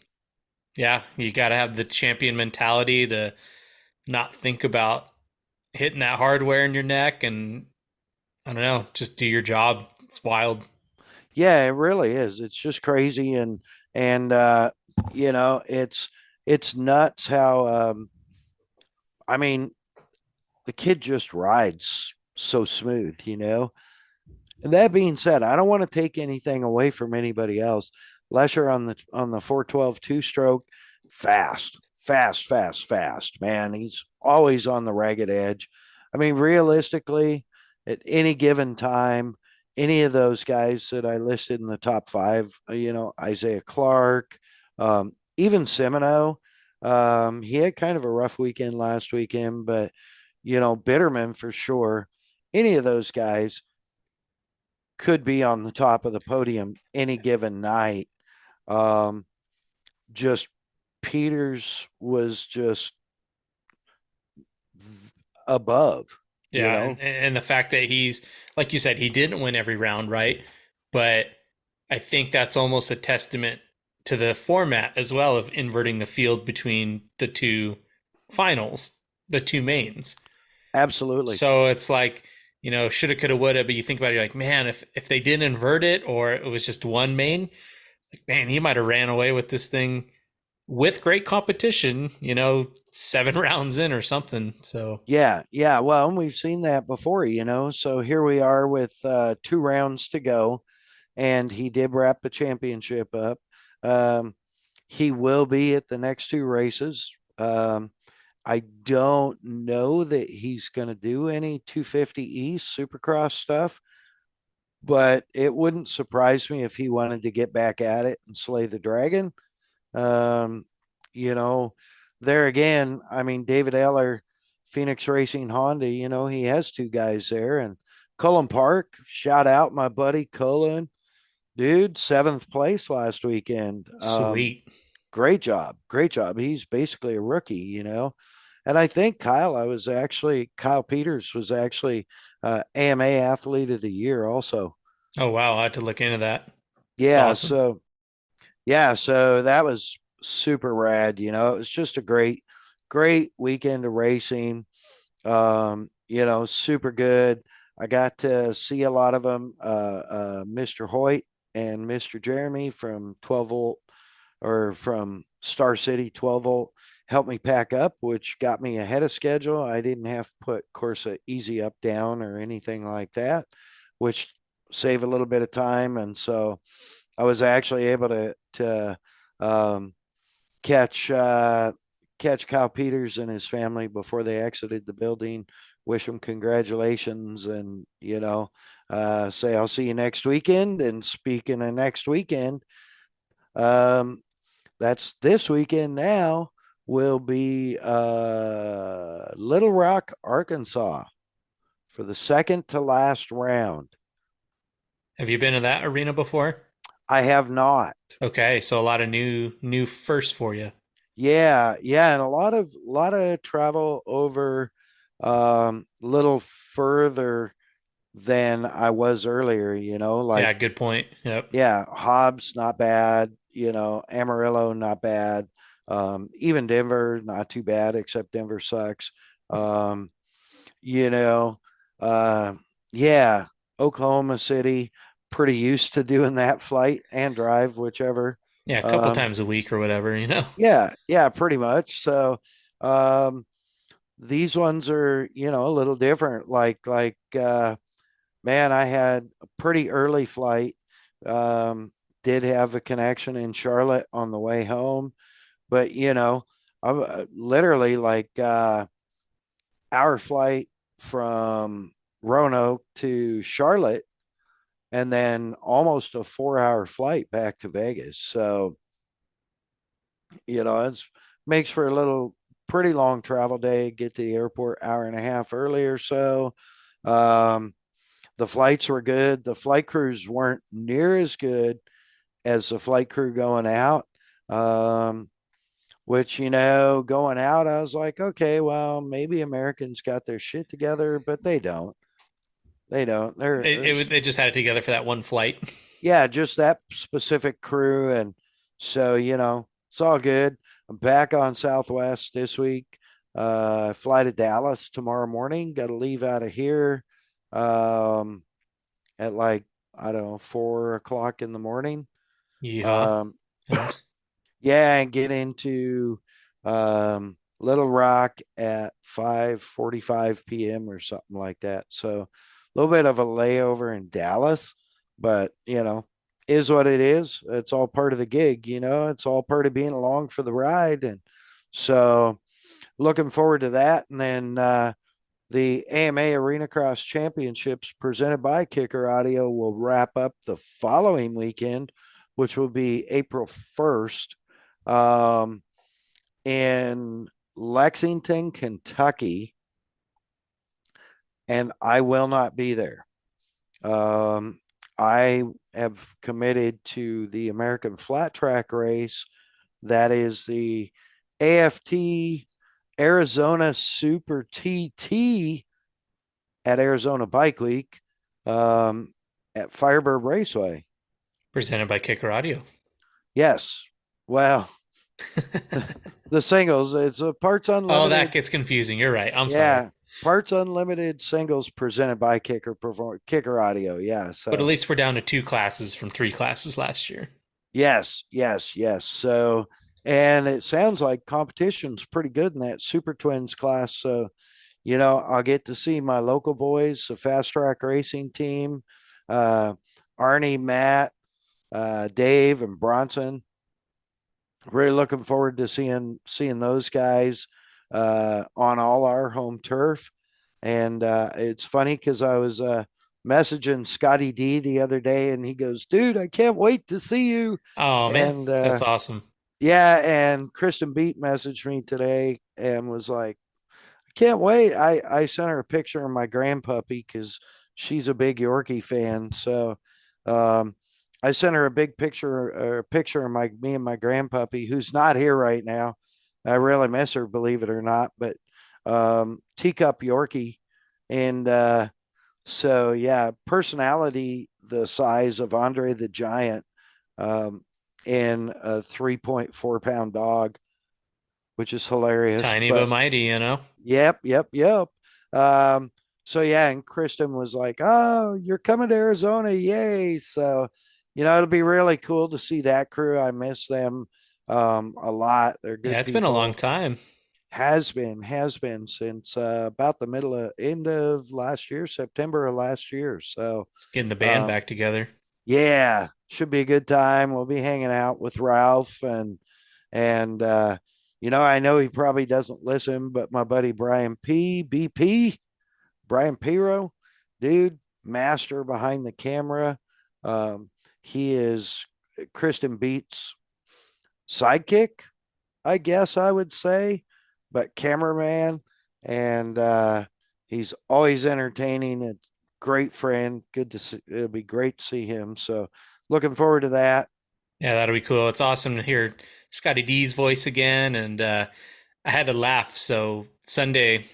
yeah, you got to have the champion mentality to not think about hitting that hardware in your neck and I don't know, just do your job. It's wild. Yeah, it really is. It's just crazy, and it's nuts how I mean, the kid just rides so smooth, you know. And that being said, I don't want to take anything away from anybody else. Lesher on the 412 two-stroke, fast, fast, fast, fast. Man, he's always on the ragged edge. I mean, realistically, at any given time, any of those guys that I listed in the top five, Isaiah Clark, even Semino, he had kind of a rough weekend last weekend, but Bitterman for sure. Any of those guys could be on the top of the podium any given night. Um, just Peters was just above, you Yeah, know. and the fact that he's like you said, he didn't win every round, right? But I think that's almost a testament to the format as well of inverting the field between the two finals, the two mains. Absolutely. So it's like, shoulda, coulda, woulda, but you think about it, you're like, man, if they didn't invert it or it was just one main, like, man, he might have ran away with this thing with great competition, 7 rounds in or something. So Yeah, yeah. Well, and we've seen that before, So here we are with 2 rounds to go, and he did wrap the championship up. Um, he will be at the next 2 races. I don't know that he's going to do any 250 East Supercross stuff, but it wouldn't surprise me if he wanted to get back at it and slay the dragon. Um, you know, there again, I mean, David Eller, Phoenix Racing Honda, he has 2 guys there. And Cullen Park, shout out my buddy Cullen, dude, 7th place last weekend. sweet. Great job. Great job. He's basically a rookie. And I think Kyle Peters was actually AMA Athlete of the Year also. Oh wow, I had to look into that. It's Yeah. awesome. So that was super rad. It was just a great great weekend of racing. Super good. I got to see a lot of them. Mr. Hoyt and Mr. Jeremy from 12 volt or from Star City 12 volt helped me pack up, which got me ahead of schedule. I didn't have to put Corsa easy up down or anything like that, which save a little bit of time. And so I was actually able to um, catch catch Kyle Peters and his family before they exited the building. Wish them congratulations, and say I'll see you next weekend. And speaking of next weekend, um, that's this weekend now. Will be Little Rock, Arkansas, for the second to last round. Have you been to that arena before? I have not. Okay, so a lot of new firsts for you. Yeah, yeah, and a lot of travel over little further than I was earlier, Yeah, like good point. Yep. yeah, Hobbs not bad, Amarillo not bad. Even Denver not too bad, except Denver sucks. Um, you know, uh yeah, Oklahoma City, pretty used to doing that flight and drive, whichever. Yeah, a couple Um, times a week or whatever. Yeah, yeah, pretty much. So um these ones are, a little different. Man, I had a pretty early flight. Did have a connection in Charlotte on the way home, but I'm literally our flight from Roanoke to Charlotte and then almost a 4-hour flight back to Vegas. So it's makes for a little pretty long travel day. Get to the airport hour and a half early or so. Um, the flights were good. The flight crews weren't near as good as the flight crew going out. Which going out, I was like, okay, well, maybe Americans got their shit together, but they don't. They don't. They just had it together for that one flight. Yeah, just that specific crew. And so, it's all good. I'm back on Southwest this week. Fly to Dallas tomorrow morning. Got to leave out of here um, at I don't know, 4 o'clock in the morning. Yeah. Um, Nice. yeah, and get into Little Rock at 5:45 p.m. or something like that. So a little bit of a layover in Dallas, but is what it is. It's all part of the gig, it's all part of being along for the ride. And so looking forward to that. And then the AMA Arenacross Championships presented by Kicker Audio will wrap up the following weekend, which will be April 1st in Lexington, Kentucky. And I will not be there. I have committed to the American Flat Track race. That is the AFT Arizona Super TT at Arizona Bike Week at Firebird Raceway. Presented by Kicker Audio. Yes. Well, the singles, it's a Parts Unlimited. Oh, that gets confusing. You're right. I'm sorry. Parts Unlimited singles presented by Kicker Audio. Yeah. So, but at least we're down to 2 classes from 3 classes last year. Yes. So, and it sounds like competition's pretty good in that Super Twins class. So, I'll get to see my local boys, the Fast Track Racing team, Arnie, Matt, Dave, and Bronson. Really looking forward to seeing those guys on all our home turf. And it's funny because I was messaging Scotty D the other day, and he goes, "Dude, I can't wait to see you." Oh man, and that's awesome. Yeah, and Kristen Beat messaged me today and was like, "I can't wait." I sent her a picture of my grandpuppy because she's a big Yorkie fan. So I sent her a picture of me and my grandpuppy, who's not here right now. I really miss her, believe it or not. But teacup Yorkie, and so yeah, personality the size of Andre the Giant, in a 3.4 pound dog. which is hilarious. Tiny but But mighty, you know? yep, yep, yep. Um, so yeah, and Kristen was like, "Oh, you're coming to Arizona, yay!" So, it'll be really cool to see that crew. I miss them a lot. They're Yeah, good it's been a long people. time. Has been since about the end of last year, September of last year. So, Getting the band um, back together. yeah, should be a good time. We'll be hanging out with Ralph and I know he probably doesn't listen, but my buddy Brian BP, Brian Piro, dude, master behind the camera. Um, he is Kristen Beats' sidekick, I guess I would say, but cameraman, and he's always entertaining. A great friend. Good to see. It'll be great to see him. So looking forward to that. Yeah, that'll be cool. It's awesome to hear Scotty D's voice again. And I had to laugh. So Sunday,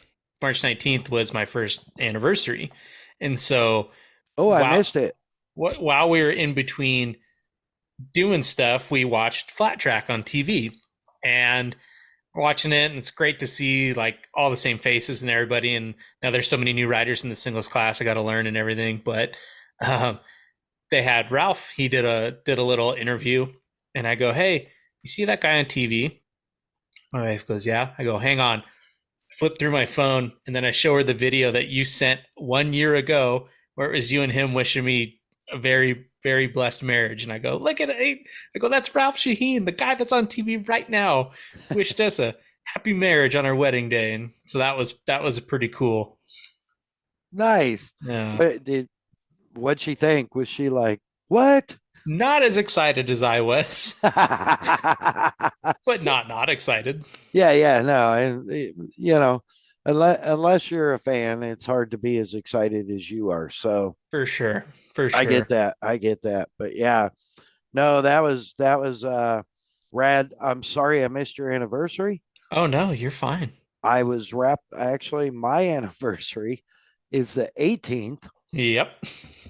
March 19th was my first anniversary. And so Oh, I while, missed it. while we were in between doing stuff, we watched Flat Track on TV. And watching it, and it's great to see like all the same faces and everybody. And now there's so many new riders in the singles class I got to learn and everything. But um, they had Ralph. He did a little interview, and I go, "Hey, you see that guy on TV?" My wife goes, "Yeah." I go, "Hang on." Flip through my phone, and then I show her the video that you sent 1 year ago, where it was you and him wishing me a very, very blessed marriage. And I go, "Look at it!" I go, "That's Ralph Shaheen, the guy that's on TV right now, wished us a happy marriage on our wedding day." And so that was pretty cool. Nice. Yeah. What'd she think? Was she like, what? Not as excited as I was, Yeah, but not excited. yeah, no, and unless you're a fan, it's hard to be as excited as you are. So For sure. For I get sure. that. I get that. But yeah, no, that was rad. I'm sorry I missed your anniversary. Oh no, you're fine. I was wrapped. Actually, my anniversary is the 18th, Yep.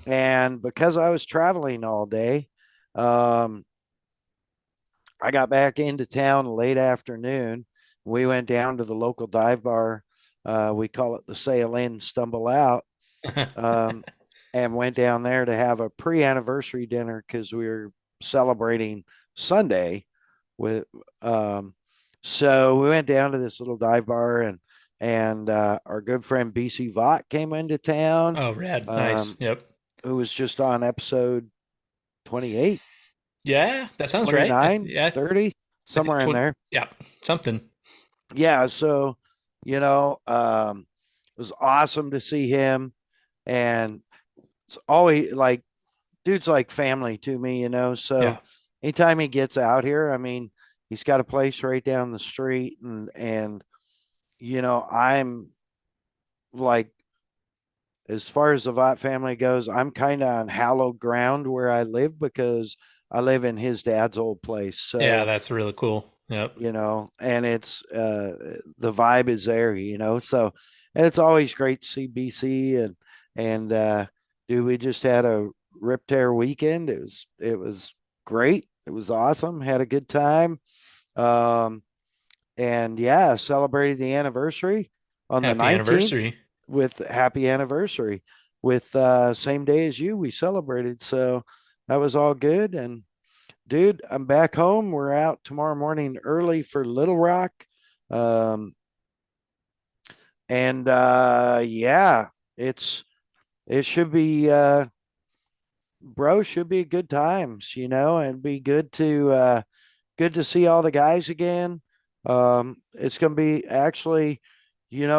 and because I was traveling all day, um, I got back into town late afternoon. We went down to the local dive bar. We call it the Sail In, Stumble Out, um, and went down there to have a pre-anniversary dinner because we were celebrating Sunday. With so we went down to this little dive bar and our good friend BC Vaught came into town, Oh, rad. Nice. um, Yep. who was just on episode 28, Yeah, that sounds right. 29, Yeah, 30, I think somewhere in there. yeah, something. Yeah, so it was awesome to see him, and it's always like dude's like family to me, so Yeah. anytime he gets out here, I mean, he's got a place right down the street, and I'm like, as far as the Vought family goes, I'm kind of on hallowed ground where I live because I live in his dad's old place. Yeah, So, that's really cool. Yep. and it's the vibe is there, so, and it's always great to see BC and dude, we just had a rip tear weekend. It was great. It was awesome. Had a good time. Um, and yeah, celebrated the anniversary on the Happy 19th anniversary. with happy anniversary with same day as you we celebrated. So that was all good. And dude, I'm back home. We're out tomorrow morning early for Little Rock. Um, and yeah, it's it should be bro, should be good times, and be good to see all the guys again. It's going to be actually,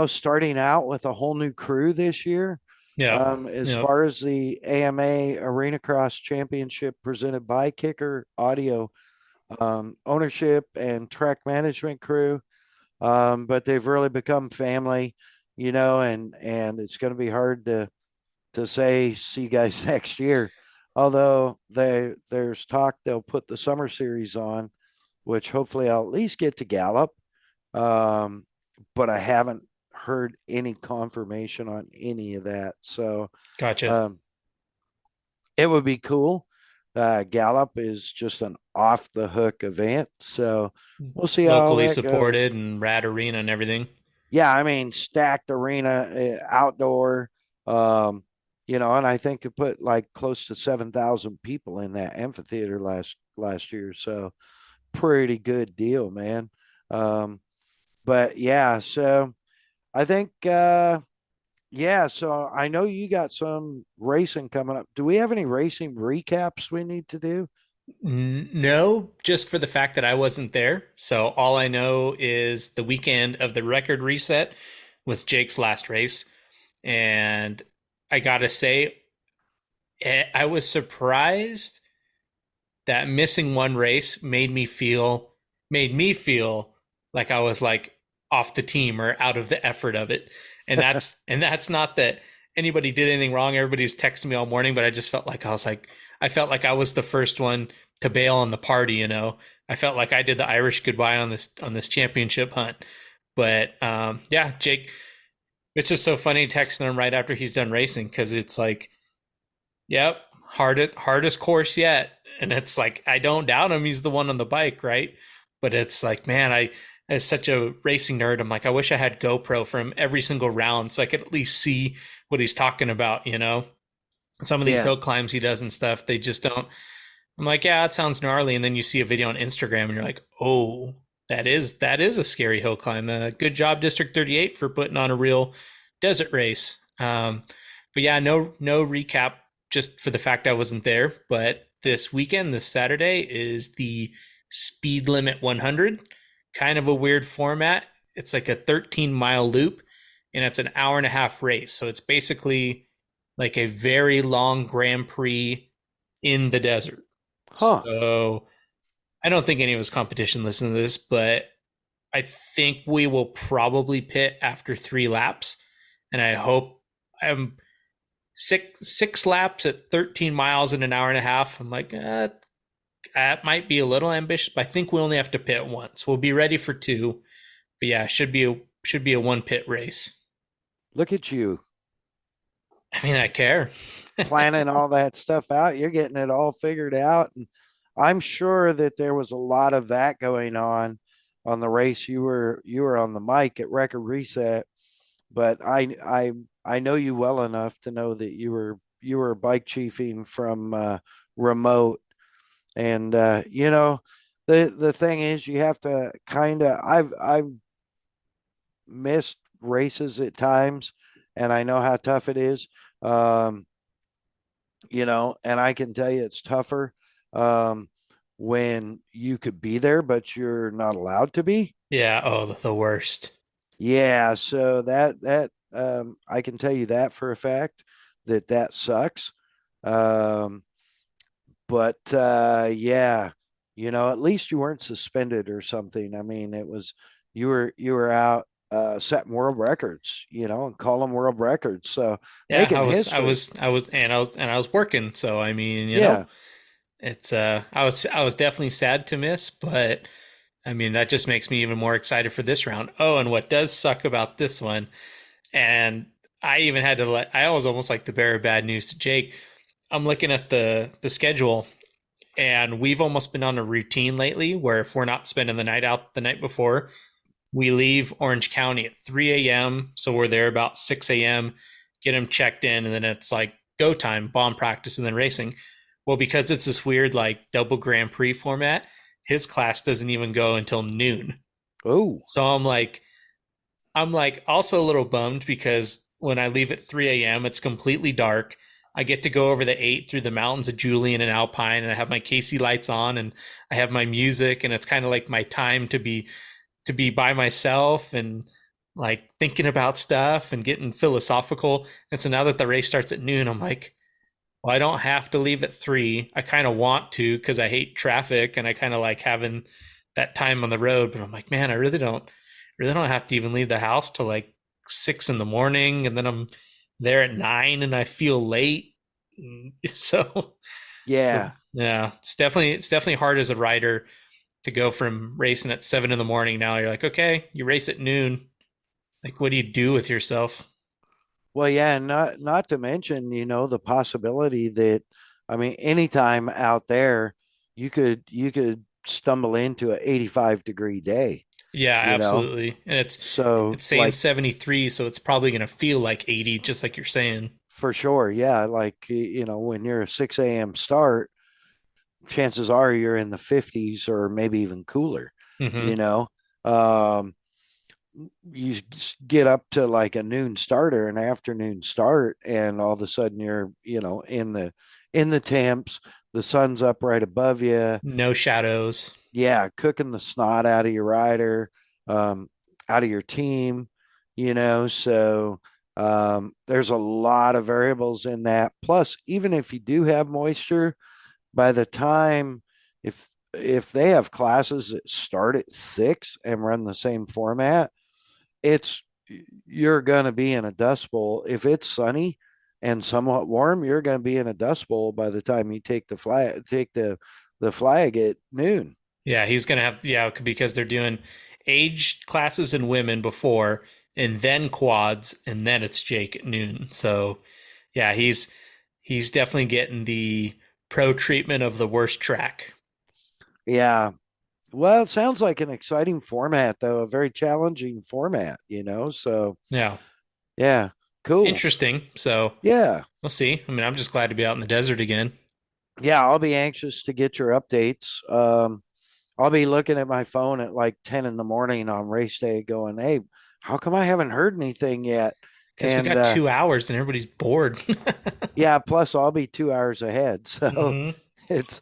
starting out with a whole new crew this year. Yep. As Yep. far as the AMA Arenacross Championship presented by Kicker Audio, ownership and track management crew. But they've really become family, and it's going to be hard to say see you guys next year. Although there's talk they'll put the summer series on, which hopefully I'll at least get to Gallup. Um, but I haven't heard any confirmation on any of that. So Gotcha. um, it would be cool. Gallup is just an off the hook event. So we'll see how all Locally that supported goes. and rad arena and everything. Yeah, I mean, stacked arena, outdoor, um, and I think it put like close to 7,000 people in that amphitheater last year. So pretty good deal, man. Um, but yeah, so I think yeah, so I know you got some racing coming up. Do we have any racing recaps we need to do? No, just for the fact that I wasn't there. So all I know is the weekend of the record reset was Jake's last race. And I gotta say, I was surprised that missing one race made me feel like I was like off the team or out of the effort of it. And that's not that anybody did anything wrong. Everybody's texting me all morning, but I felt like I was the first one to bail on the party, you know. I felt like I did the Irish goodbye on this championship hunt. But yeah, Jake, it's just so funny texting him right after he's done racing because it's like, yep, hardest course yet. And it's like I don't doubt him. He's the one on the bike, right? But it's like, man, as such a racing nerd, I'm like, I wish I had GoPro for him every single round so I could at least see what he's talking about, you know? Some of these Yeah. hill climbs he does and stuff, they just don't. I'm like, yeah, it sounds gnarly. And then you see a video on Instagram and you're like, oh, that is a scary hill climb. Good job, District 38, for putting on a real desert race. But yeah, no recap just for the fact I wasn't there. But this weekend, this Saturday, is the Speed Limit 100. Kind of a weird format. It's like a 13-mile loop, and it's an hour and a half race. So it's basically like a very long Grand Prix in the desert. Huh. So I don't think any of his competition listen to this, but I think we will probably pit after 3 laps, and I hope I'm six laps at 13 miles in an hour and a half. I'm like, that might be a little ambitious, but I think we only have to pit once. We'll be ready for two, but yeah, should be a one pit race. Look at you I mean, I care. planning all that stuff out. You're getting it all figured out. And I'm sure that there was a lot of that going on the race. You were on the mic at Record Reset, but I know you well enough to know that you were bike chiefing from remote. And the thing is, you have to kind of. I've missed races at times, and I know how tough it is. Um, and I can tell you it's tougher um, when you could be there, but you're not allowed to be. Yeah. Oh, the worst. Yeah, so that I can tell you that for a fact that sucks. Um, but yeah, at least you weren't suspended or something. I mean, it was you were out setting world records, and calling world records. So Yeah, making history. I was working. So I mean, Yeah. it's I was definitely sad to miss, but I mean that just makes me even more excited for this round. Oh, and what does suck about this one, and I even had to I was almost like the bearer of bad news to Jake. I'm looking at the schedule, and we've almost been on a routine lately where if we're not spending the night out the night before, we leave Orange County at 3 a.m. So we're there about 6 a.m., get them checked in, and then it's like go time, bomb practice, and then racing. Well, because it's this weird like double Grand Prix format, his class doesn't even go until noon. Oh, So I'm like also a little bummed because when I leave at 3 a.m., it's completely dark. I get to go over the 8 through the mountains of Julian and Alpine, and I have my Casey lights on, and I have my music, and it's kind of like my time to be by myself and like thinking about stuff and getting philosophical. And so now that the race starts at noon, I'm like, well, I don't have to leave at 3. I kind of want to because I hate traffic and I kind of like having that time on the road. But I'm like, man, I really don't have to even leave the house till like 6 in the morning, and then I'm there at 9 and I feel late. So, yeah. yeah, it's definitely hard as a rider to go from racing at 7 in the morning. Now you're like, okay, you race at noon. Like, what do you do with yourself? Well, yeah, and not to mention, the possibility that I mean, anytime out there, you could stumble into an 85-degree day, Yeah, you know? absolutely. And So it's saying like 73, so it's probably going to feel like 80, just like you're saying. for sure, yeah, like when you're a 6 a.m. start, chances are you're in the 50s or maybe even cooler, you Hmm. know. Um you get up to like a noon starter, an afternoon start, and all of a sudden you're, in the temps, the sun's up right above you. No shadows. Yeah, cooking the snot out of your rider, um, out of your team, so there's a lot of variables in that. Plus, even if you do have moisture, by the time if they have classes that start at 6 and run the same format, it's you're going to be in a dust bowl. If it's sunny and somewhat warm, you're going to be in a dust bowl by the time you take the flag at noon. Yeah, he's going to have, yeah, because they're doing age classes and women before, and then quads, and then it's Jake at noon. So, yeah, he's definitely getting the pro treatment of the worst track. Yeah. Well, it sounds like an exciting format, though, a very challenging format. So, Yeah, yeah, cool. interesting. So, Yeah. we'll see. I mean, I'm just glad to be out in the desert again. Yeah. I'll be anxious to get your updates. I'll be looking at my phone at like 10 in the morning on race day going, hey, how come I haven't heard anything yet? Because we And got 2 hours and everybody's bored. yeah, plus I'll be 2 hours ahead. So Hmm. it's,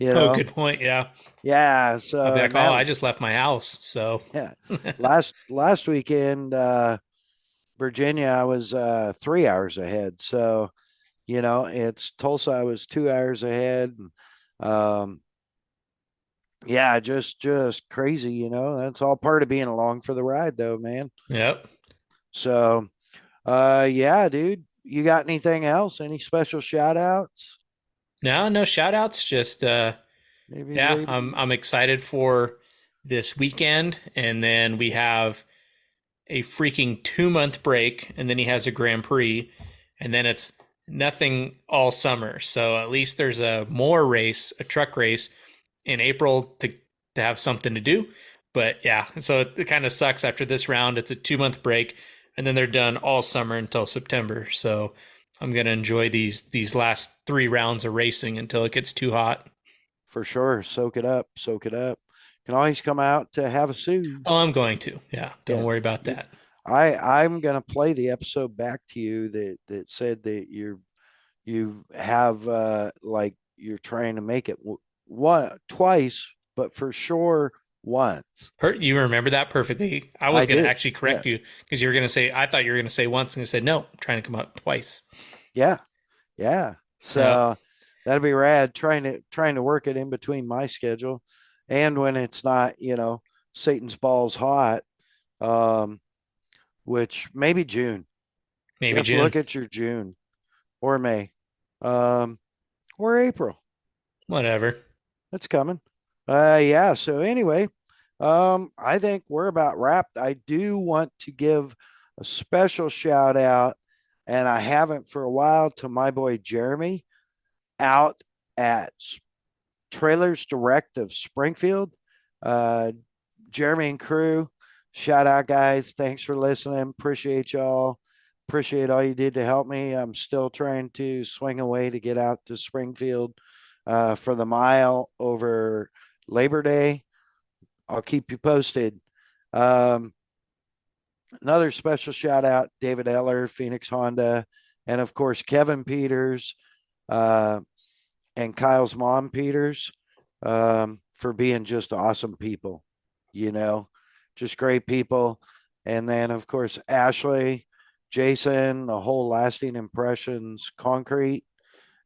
Oh, good point. Yeah. yeah. I'll be So, like, and oh, that, I just left my house. So, yeah, last weekend, Virginia, I was 3 hours ahead. So, it's Tulsa, I was 2 hours ahead. Um, yeah, just crazy, that's all part of being along for the ride though, man. yep. So, yeah, dude, you got anything else? Any special shout outs? No, no shout outs. Just, Maybe yeah, Labor. I'm excited for this weekend. And then we have a freaking 2 month break. And then he has a Grand Prix. And then it's nothing all summer. So at least there's a truck race in April to have something to do. But yeah, so it kind of sucks after this round. It's a 2 month break, and then they're done all summer until September. So I'm gonna enjoy these last 3 rounds of racing until it gets too hot. For sure. Soak it up. Soak it up. Can always come out to have a Sue. Oh, I'm going to. Yeah, don't Yeah. worry about You, that. I'm gonna play the episode back to you that said that you have like you're trying to make it one twice, but for sure once. You remember that perfectly. I was I going to do. actually Yeah. correct you because you were going to say, I thought you were going to say once, and I said, no, I'm trying to come out twice. Yeah. Yeah. Yep. So that'd be rad. Trying to work it in between my schedule and when it's not, Satan's balls hot. Um, which maybe June. You Maybe have to June. look at your June or May, um, or April. Whatever. That's coming. Yeah. So anyway, I think we're about wrapped. I do want to give a special shout out, and I haven't for a while, to my boy Jeremy out at Trailers Direct of Springfield. Uh, Jeremy and crew, shout out, guys. Thanks for listening. Appreciate y'all. Appreciate all you did to help me. I'm still trying to swing away to get out to Springfield for the mile over Labor Day. I'll keep you posted. Um, Another special shout out, David Eller, Phoenix Honda, and of course, Kevin Peters uh, and Kyle's mom, Peters, for being just awesome people, you know, just great people. And then, of course, Ashley, Jason, the whole Lasting Impressions Concrete,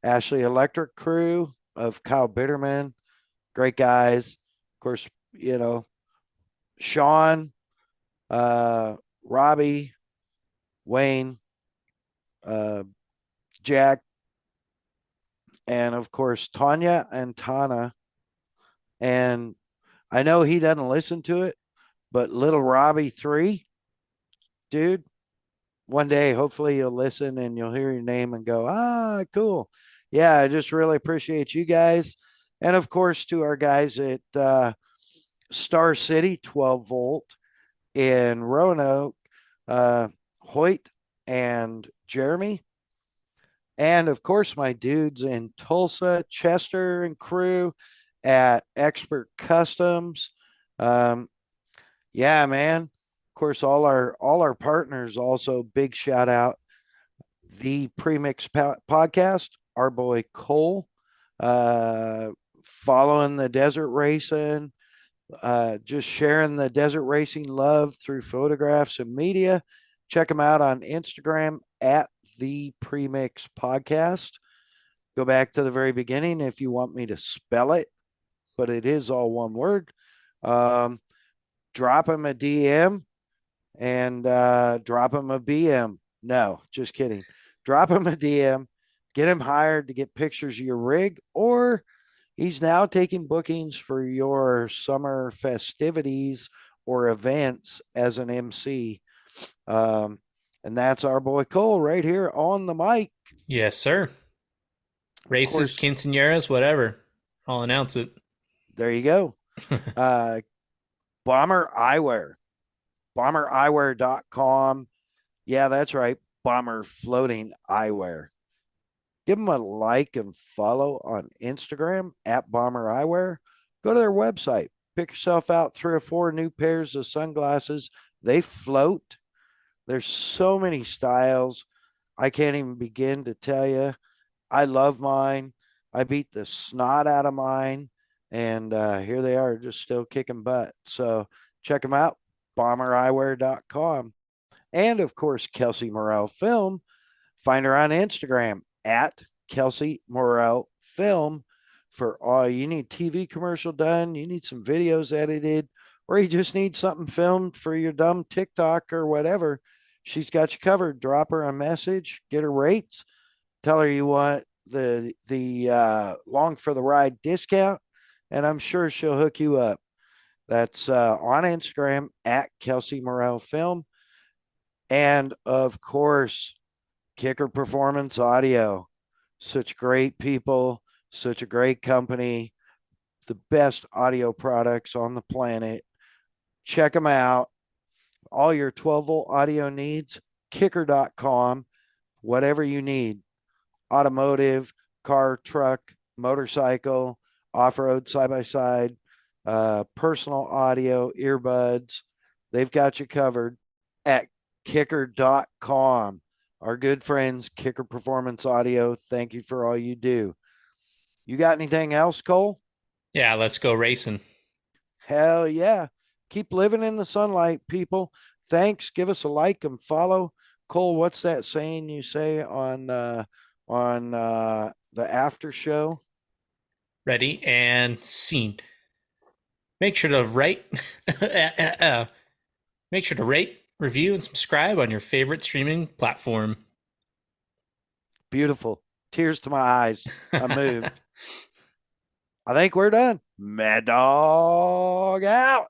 Ashley Electric crew of Kyle Bitterman, great guys. Of course, Sean, Robbie, Wayne, uh, Jack, and of course, Tanya and Tana. And I know he doesn't listen to it, but little Robbie 3, dude, one day, hopefully you'll listen and you'll hear your name and go, cool. Yeah, I just really appreciate you guys. And of course, to our guys at Star City 12 volt in Roanoke, Hoyt and Jeremy. And of course, my dudes in Tulsa, Chester and crew at Expert Customs. Um, yeah, man. Of course, all our partners also big shout out the Premix podcast, our boy Cole, uh, following the desert racing, just sharing the desert racing love through photographs and media. Check them out on Instagram at the Premix Podcast. Go back to the very beginning if you want me to spell it, but it is all one word. Um, Drop him a DM and drop him a BM. No, just kidding. Drop him a DM, get him hired to get pictures of your rig, or he's now taking bookings for your summer festivities or events as an MC. Um, and that's our boy Cole right here on the mic. Yes, sir. Of Races, course, quinceañeras, whatever. I'll announce it. there you go. Uh, Bomber Eyewear, bombereyewear.com. Yeah, that's right. Bomber Floating Eyewear. Give them a like and follow on Instagram at Bomber Eyewear. Go to their website. Pick yourself out 3 or 4 new pairs of sunglasses. They float. There's so many styles. I can't even begin to tell you. I love mine. I beat the snot out of mine. And here they are, just still kicking butt. So check them out, bombereyewear.com. And of course, Kelsey Morel Film. Find her on Instagram at Kelsey Morel Film for all you need TV commercial done, you need some videos edited, or you just need something filmed for your dumb TikTok or whatever. She's got you covered. Drop her a message, get her rates, tell her you want the long for the ride discount, and I'm sure she'll hook you up. That's on Instagram at Kelsey Morel Film. And of course, Kicker Performance Audio. Such great people, such a great company, the best audio products on the planet. Check them out. All your 12 volt audio needs, kicker.com, whatever you need, automotive, car, truck, motorcycle, off road, side by side, personal audio, earbuds. They've got you covered at kicker.com. Our good friends, Kicker Performance Audio, thank you for all you do. You got anything else, Cole? Yeah, let's go racing. Hell yeah. Keep living in the sunlight, people. Thanks. Give us a like and follow. Cole, what's that saying you say on the after show? Ready and scene. Make sure to rate, make sure to rate, review, and subscribe on your favorite streaming platform. Beautiful. Tears to my eyes. I moved. I think we're done. Mad Dog out.